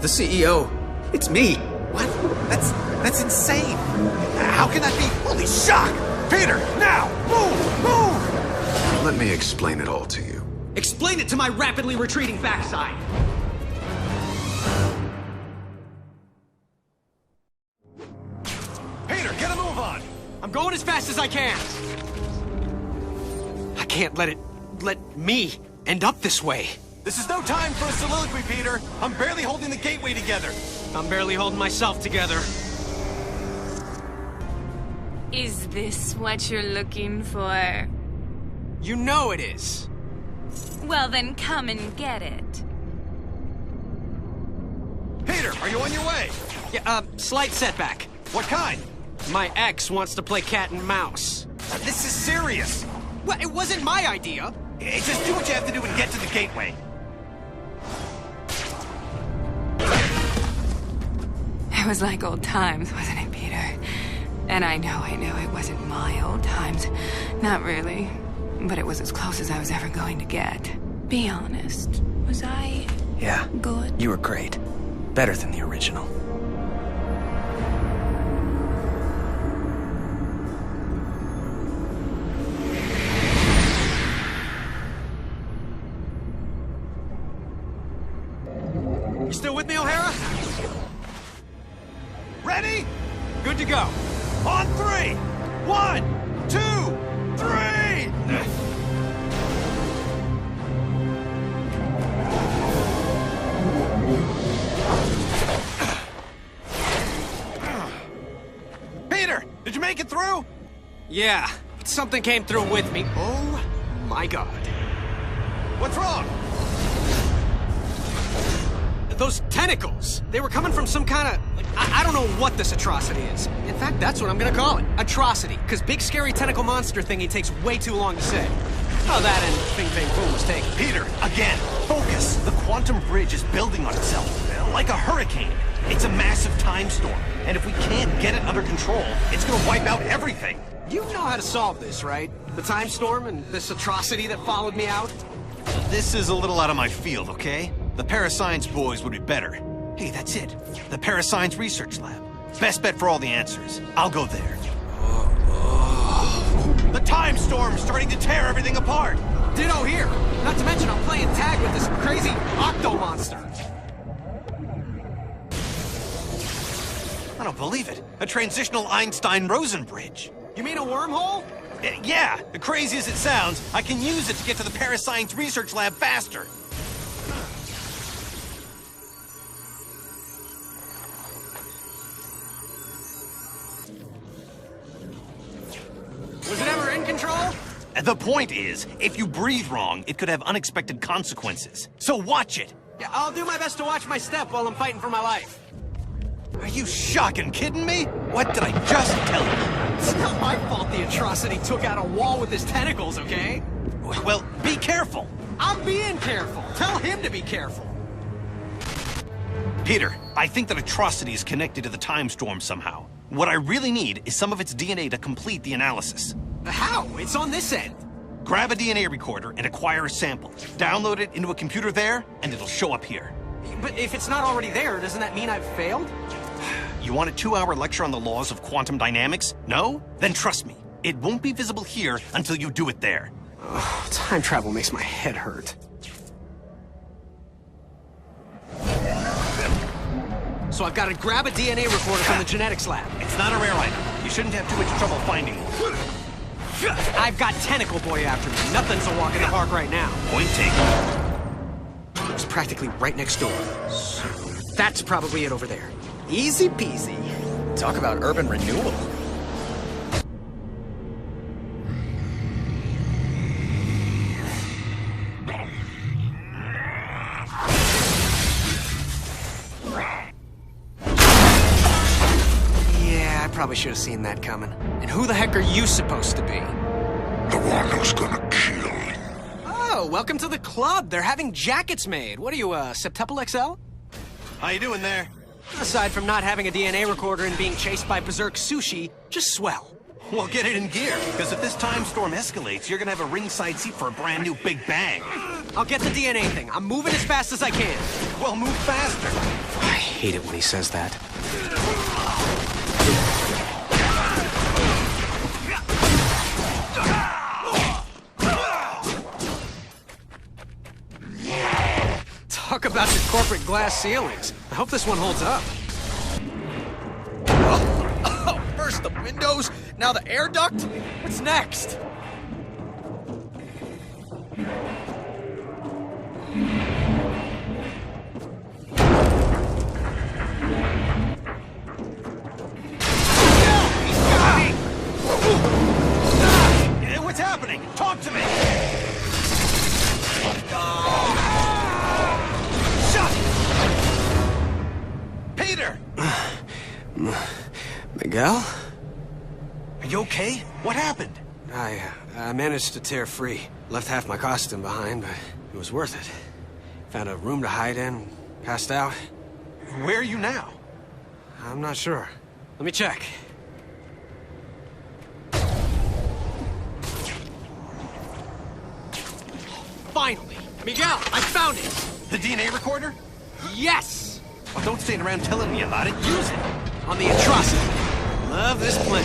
The CEO, it's me. What? That's insane. How can that be? Holy shock! Peter, now! Move! Let me explain it all to you. Explain it to my rapidly retreating backside. Peter, get a move on! I'm going as fast as I can. I can't let me end up this way. This is no time for a soliloquy, Peter. I'm barely holding the gateway together. I'm barely holding myself together. Is this what you're looking for? You know it is. Well, then come and get it. Peter, are you on your way? Yeah, slight setback. What kind? My ex wants to play cat and mouse. This is serious. Well, it wasn't my idea. Just do what you have to do and get to the gateway. It was like old times, wasn't it, Peter? And I know it wasn't my old times. Not really. But it was as close as I was ever going to get. Be honest. Was I... Yeah. Good? You were great. Better than the original. You still with me, O'Hara? Ready? Good to go. On 3! 1, 2, 3! Peter, did you make it through? Yeah, something came through with me. Oh my god. What's wrong? Those tentacles, they were coming from some kind of... I don't know what this atrocity is. In fact, that's what I'm gonna call it. Atrocity. Because big scary tentacle monster thingy takes way too long to say. Oh, that and Bing Bang Boom was taken. Peter, again, focus. The quantum bridge is building on itself, like a hurricane. It's a massive time storm, and if we can't get it under control, it's gonna wipe out everything. You know how to solve this, right? The time storm and this atrocity that followed me out? This is a little out of my field, okay? The Parascience boys would be better. Hey, that's it. The Parascience Research Lab. Best bet for all the answers. I'll go there. The time storm's starting to tear everything apart. Ditto here. Not to mention I'm playing tag with this crazy octo monster. I don't believe it. A transitional Einstein-Rosen bridge. You mean a wormhole? Yeah, crazy as it sounds, I can use it to get to the Parascience Research Lab faster. Was it ever in control? The point is, if you breathe wrong, it could have unexpected consequences. So watch it. Yeah, I'll do my best to watch my step while I'm fighting for my life. Are you shocking kidding me? What did I just tell you? It's not my fault the atrocity took out a wall with his tentacles, okay? Well, be careful. I'm being careful. Tell him to be careful. Peter, I think that atrocity is connected to the time storm somehow. What I really need is some of its DNA to complete the analysis. How? It's on this end. Grab a DNA recorder and acquire a sample. Download it into a computer there, and it'll show up here. But if it's not already there, doesn't that mean I've failed? You want a 2-hour lecture on the laws of quantum dynamics? No? Then trust me, it won't be visible here until you do it there. Oh, time travel makes my head hurt. So I've got to grab a DNA recorder from the genetics lab. It's not a rare item. You shouldn't have too much trouble finding it. I've got Tentacle Boy after me. Nothing's a walk in the park right now. Point taken. It's practically right next door. So that's probably it over there. Easy peasy. Talk about urban renewal. Yeah, I probably should have seen that coming. And who the heck are you supposed to be? The one who's gonna kill. Oh, welcome to the club. They're having jackets made. What are you, Septuple XL? How you doing there? Aside from not having a DNA recorder and being chased by berserk sushi, just swell. Well, get it in gear, because if this time storm escalates, you're gonna have a ringside seat for a brand new Big Bang. I'll get the DNA thing. I'm moving as fast as I can. Well, move faster. I hate it when he says that. Talk about your corporate glass ceilings. I hope this one holds up. Oh, first the windows, now the air duct? What's next? What's happening? Talk to me! Peter! Miguel? Are you okay? What happened? I managed to tear free. Left half my costume behind, but it was worth it. Found a room to hide in, passed out. Where are you now? I'm not sure. Let me check. Finally! Miguel, I found it! The DNA recorder? Yes! Well, don't stand around telling me about it. Use it! On the atrocity. Love this plan.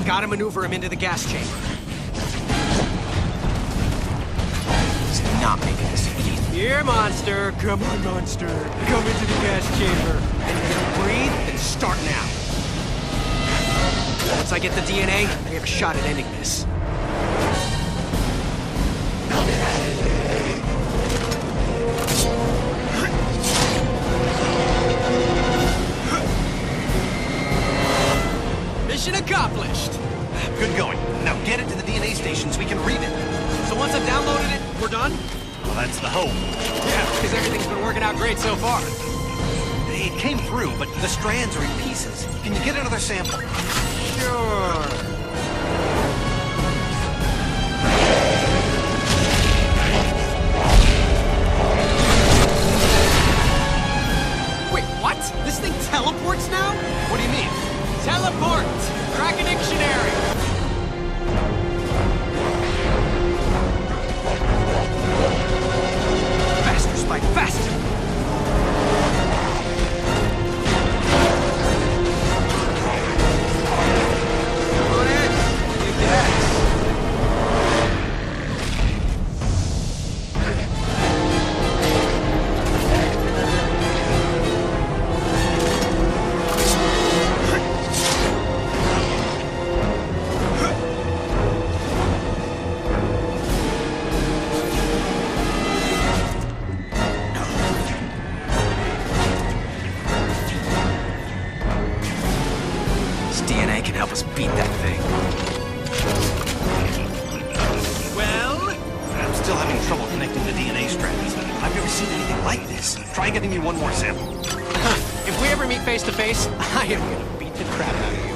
Gotta maneuver him into the gas chamber. He's not making this easy. Here, monster. Come on, monster. Come into the gas chamber. And if you don't breathe, then start now. Once I get the DNA, we have a shot at ending this. Mission accomplished! Good going. Now get it to the DNA station so we can read it. So once I've downloaded it, we're done? Well, that's the hope. Yeah, because everything's been working out great so far. It came through, but the strands are in pieces. Can you get another sample? Sure. Wait, what? This thing teleports now? What do you mean? Teleport! Crack a dictionary! Faster, Spike, faster! Come on like this. Try getting me one more sample. If we ever meet face to face, I am gonna beat the crap out of you.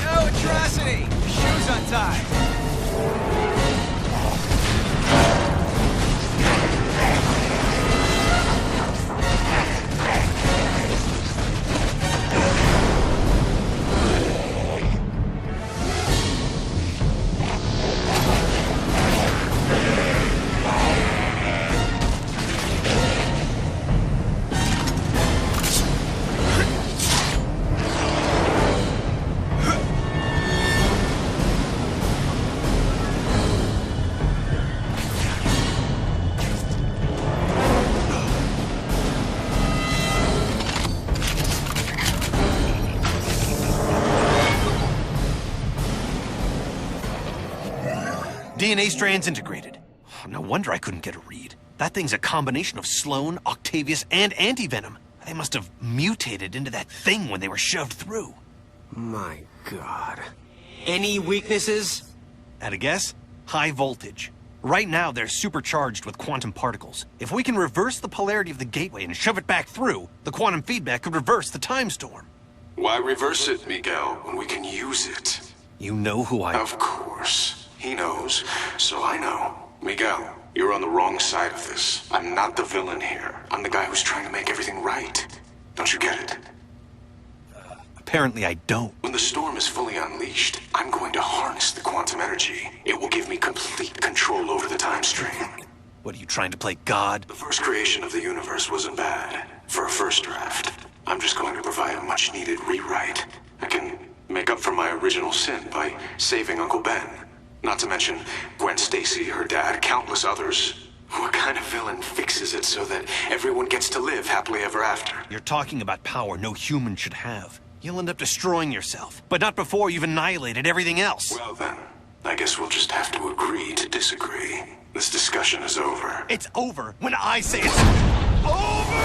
No atrocity! Shoes untied! DNA strands integrated. No wonder I couldn't get a read. That thing's a combination of Sloan, Octavius, and Anti-Venom. They must have mutated into that thing when they were shoved through. My God. Any weaknesses? At a guess? High voltage. Right now, they're supercharged with quantum particles. If we can reverse the polarity of the gateway and shove it back through, the quantum feedback could reverse the time storm. Why reverse it, Miguel, when we can use it? You know who I... Of course. He knows, so I know. Miguel, you're on the wrong side of this. I'm not the villain here. I'm the guy who's trying to make everything right. Don't you get it? Apparently I don't. When the storm is fully unleashed, I'm going to harness the quantum energy. It will give me complete control over the time stream. What, are you trying to play God? The first creation of the universe wasn't bad. For a first draft, I'm just going to provide a much-needed rewrite. I can make up for my original sin by saving Uncle Ben. Not to mention Gwen Stacy, her dad, countless others. What kind of villain fixes it so that everyone gets to live happily ever after? You're talking about power no human should have. You'll end up destroying yourself, but not before you've annihilated everything else. Well then, I guess we'll just have to agree to disagree. This discussion is over. It's over when I say it's over!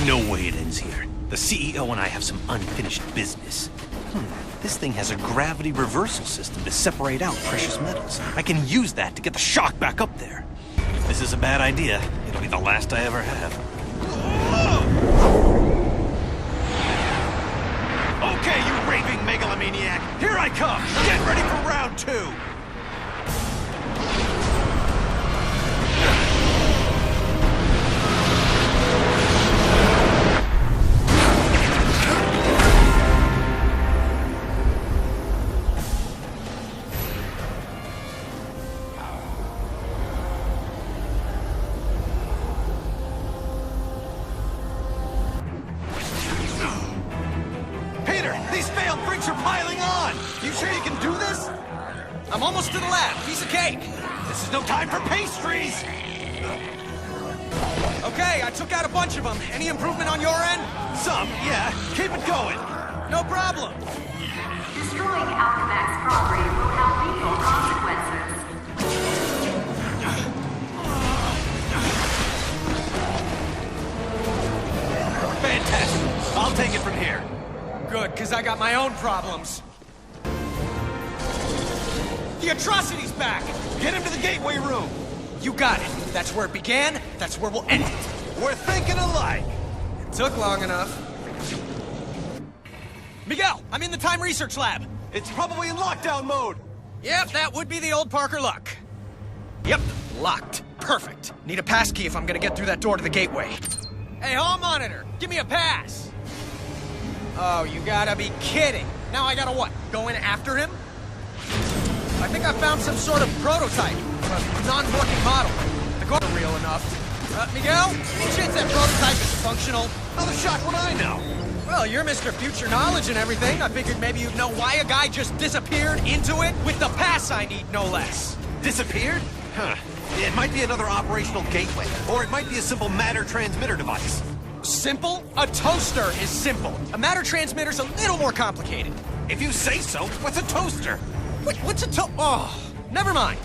No way it ends here. The CEO and I have some unfinished business. This thing has a gravity reversal system to separate out precious metals. I can use that to get the shock back up there. If this is a bad idea, it'll be the last I ever have. Okay, you raving megalomaniac! Here I come! Get ready for round 2! I'm almost to the lab. Piece of cake. This is no time for pastries! Okay, I took out a bunch of them. Any improvement on your end? Some, yeah. Keep it going. No problem. Destroying Alchemax property will have lethal consequences. Fantastic. I'll take it from here. Good, because I got my own problems. The atrocity's back! Get him to the gateway room! You got it. That's where it began, that's where we'll end it. We're thinking alike! It took long enough. Miguel, I'm in the time research lab. It's probably in lockdown mode. Yep, that would be the old Parker luck. Yep, locked. Perfect. Need a pass key if I'm gonna get through that door to the gateway. Hey, hall monitor, give me a pass. Oh, you gotta be kidding. Now I gotta what, go in after him? I think I found some sort of prototype, a non-working model. The guards are real enough. Miguel, any chance that prototype is functional? How the shock would I know? Well, you're Mr. Future Knowledge and everything. I figured maybe you'd know why a guy just disappeared into it with the pass I need, no less. Disappeared? Huh. It might be another operational gateway, or it might be a simple matter transmitter device. Simple? A toaster is simple. A matter transmitter's a little more complicated. If you say so, what's a toaster? What's a oh, never mind.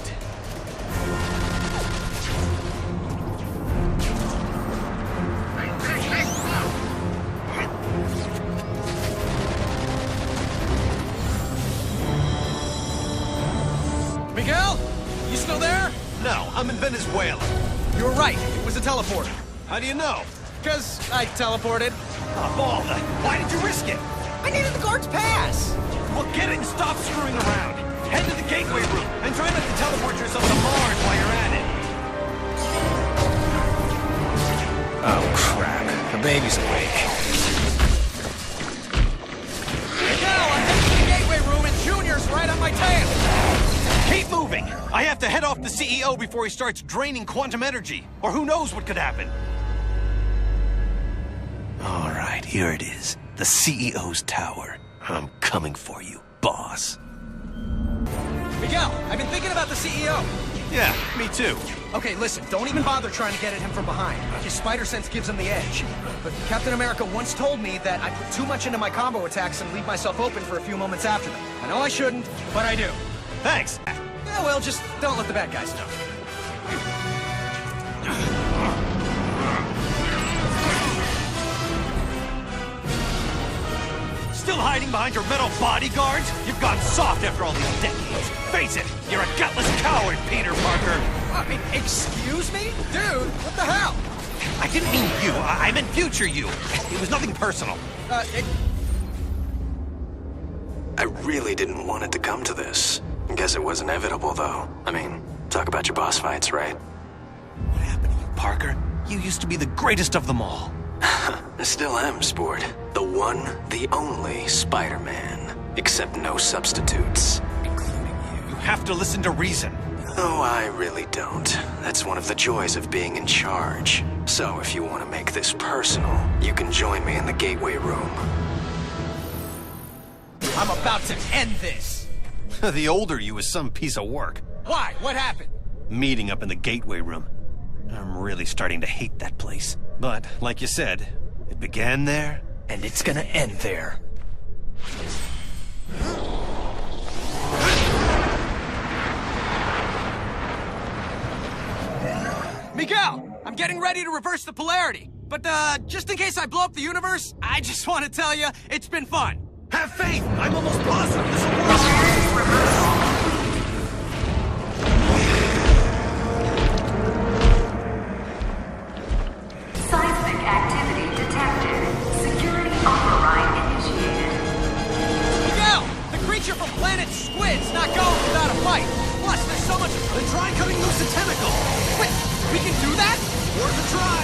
still there? No, I'm in Venezuela. You were right. It was a teleporter. How do you know? Because I teleported. Oh, Balda, why did you risk it? I needed the guard's pass. Well, get it and stop screwing around. Head to the gateway room and try not to teleport yourself to Mars while you're at it. Oh, crap. The baby's awake. Now I'm heading to the gateway room and Junior's right on my tail. Keep moving. I have to head off the CEO before he starts draining quantum energy. Or who knows what could happen. All right, here it is. The CEO's tower. I'm coming for you, boss. Miguel, I've been thinking about the CEO. Yeah, me too. Okay, listen, don't even bother trying to get at him from behind. His spider sense gives him the edge. But Captain America once told me that I put too much into my combo attacks and leave myself open for a few moments after them. I know I shouldn't, but I do. Thanks. Yeah, well, just don't let the bad guys know. Still hiding behind your metal bodyguards? You've gone soft after all these decades. Face it, you're a gutless coward, Peter Parker. I mean, excuse me? Dude, what the hell? I didn't mean you. I meant future you. It was nothing personal. I really didn't want it to come to this. Guess it was inevitable, though. I mean, talk about your boss fights, right? What happened to you, Parker? You used to be the greatest of them all. I still am, Sport. The one, the only Spider-Man. Except no substitutes. Including you. You have to listen to reason. Oh, I really don't. That's one of the joys of being in charge. So if you want to make this personal, you can join me in the gateway room. I'm about to end this. The older you is some piece of work. Why? What happened? Meeting up in the gateway room. I'm really starting to hate that place. But, like you said, it began there, and it's gonna end there. Miguel, I'm getting ready to reverse the polarity. But, just in case I blow up the universe, I just want to tell you, it's been fun. Have faith! I'm almost positive this will work! Seismic activity detected. Security override initiated. Miguel, the creature from planet Squid's not going without a fight. Plus, there's so much... Then try cutting loose a tentacle! Wait, we can do that? Worth a try!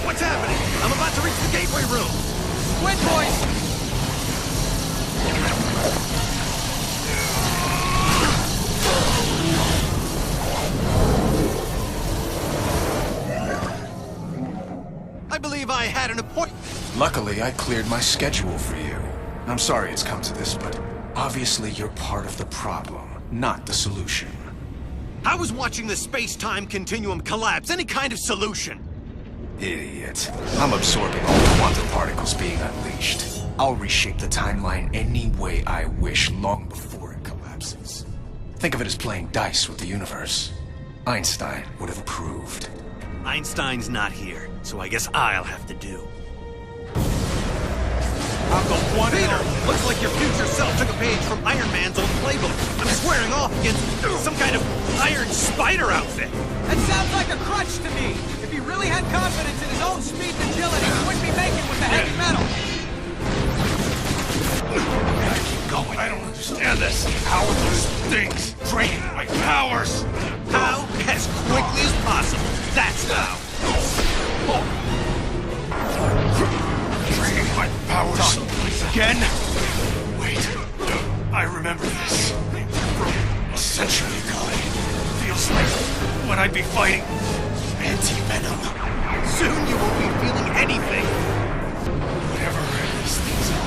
What's happening? I'm about to reach the gateway room! Squid boys! I believe I had an appointment. Luckily, I cleared my schedule for you. I'm sorry it's come to this, but obviously you're part of the problem, not the solution. How is watching the space-time continuum collapse any kind of solution? Idiot. I'm absorbing all the quantum particles being unleashed. I'll reshape the timeline any way I wish long before it collapses. Think of it as playing dice with the universe. Einstein would have approved. Einstein's not here, so I guess I'll have to do. I'm the one. Peter, looks like your future self took a page from Iron Man's old playbook. I'm squaring off against some kind of Iron Spider outfit. That sounds like a crutch to me. If he really had confidence in his own speed and agility, he wouldn't be making with the heavy metal. Gotta keep going. I don't understand this. How are those things draining my powers? How? As quickly as possible. That's how. Draining my powers again? Wait, I remember this. From a century ago. It feels like when I'd be fighting anti-venom. Soon you won't be feeling anything. Whatever these things are,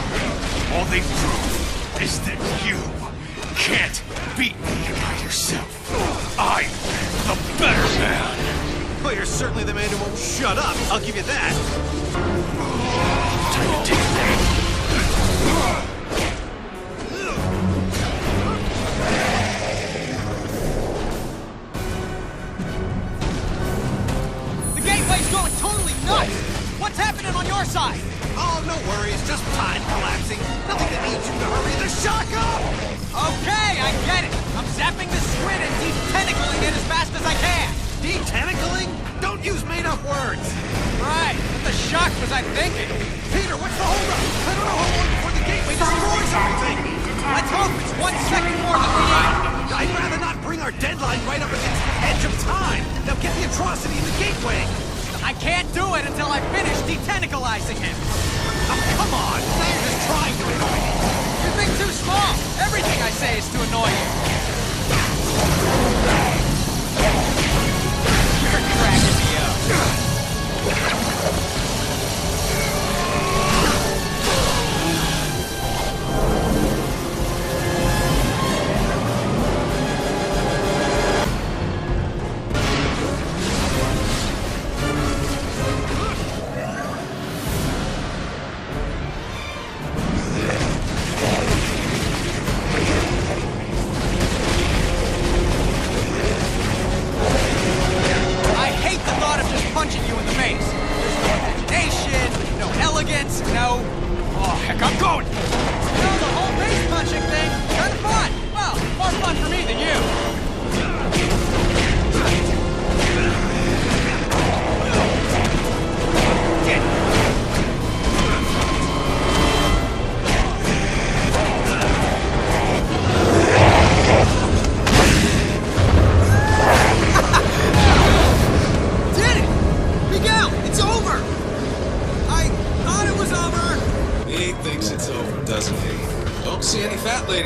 all they prove is that you can't beat me by yourself. I'm the better man. Well, you're certainly the man who won't shut up. I'll give you that. Time to take it down. The gateway's going totally nuts! What's happening on your side? Oh, no worries. Just time collapsing. Nothing that needs you to hurry the shock up! Okay, I get it. I'm zapping was I thinking? Peter, what's the holdup? I don't know how long before the gateway destroys everything! Let's hope it's 1 second more than we need. I'd rather not bring our deadline right up against the edge of time. Now get the atrocity in the gateway. I can't do it until I finish detentacalizing him. Oh, come on. Now you're just trying to annoy me. You're being too small. Everything I say is to annoy you. You're cracking me up.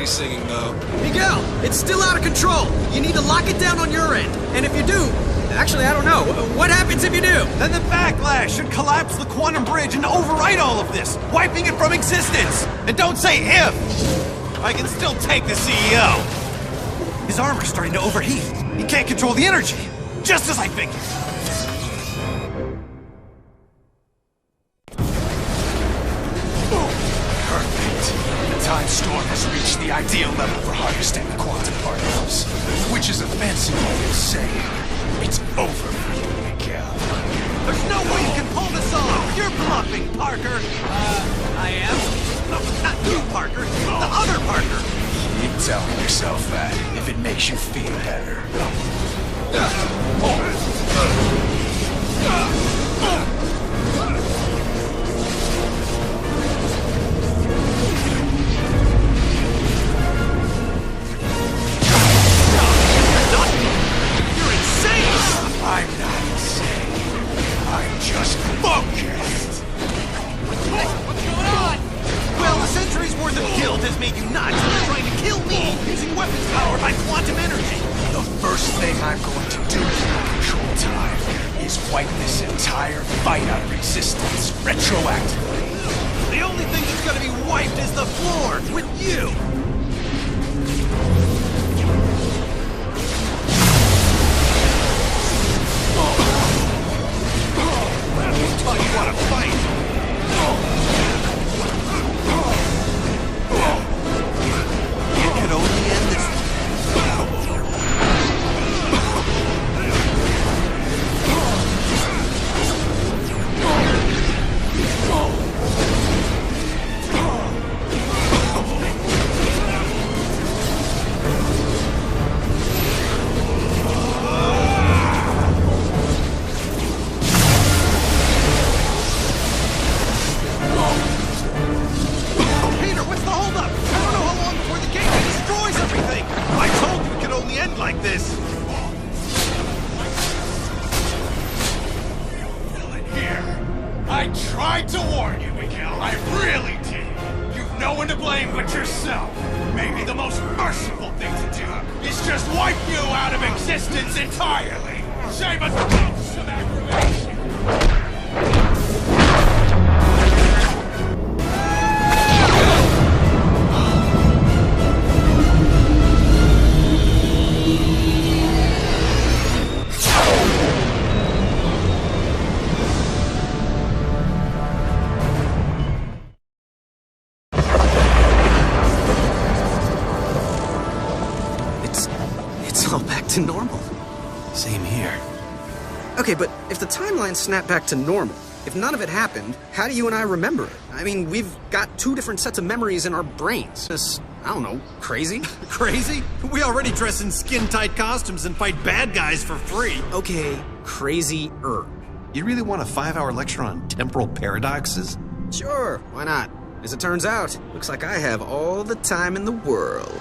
Singing though. Miguel, it's still out of control. You need to lock it down on your end. And if you do, actually, I don't know. What happens if you do? Then the backlash should collapse the quantum bridge and overwrite all of this, wiping it from existence. And don't say if. I can still take the CEO. His armor's starting to overheat. He can't control the energy. Just as I figured. Time storm has reached the ideal level for harvesting the quantum particles, which is a fancy way of saying it's over for you, Miguel. There's no way you can pull this off! You're bluffing, Parker! I am? No, not you, Parker! The other Parker! Keep telling yourself that, if it makes you feel better. I'm not insane. I'm just focused. What's going on? Well, a century's worth of guilt has made you nuts. You're trying to kill me using weapons powered by quantum energy. The first thing I'm going to do to control time is wipe this entire fight out of existence retroactively. The only thing that's gonna be wiped is the floor with you. Oh, you wanna fight? You can only end this. Like this. Here. I tried to warn you, Miguel. I really did. You've no one to blame but yourself. Maybe the most merciful thing to do is just wipe you out of existence entirely. Save us both of aggravation. To normal. Same here. Okay, but if the timeline snapped back to normal, if none of it happened, how do you and I remember it? I mean, we've got two different sets of memories in our brains. This, I don't know, crazy? Crazy? We already dress in skin-tight costumes and fight bad guys for free. Okay, crazy-er. You really want a 5-hour lecture on temporal paradoxes? Sure, why not? As it turns out, looks like I have all the time in the world.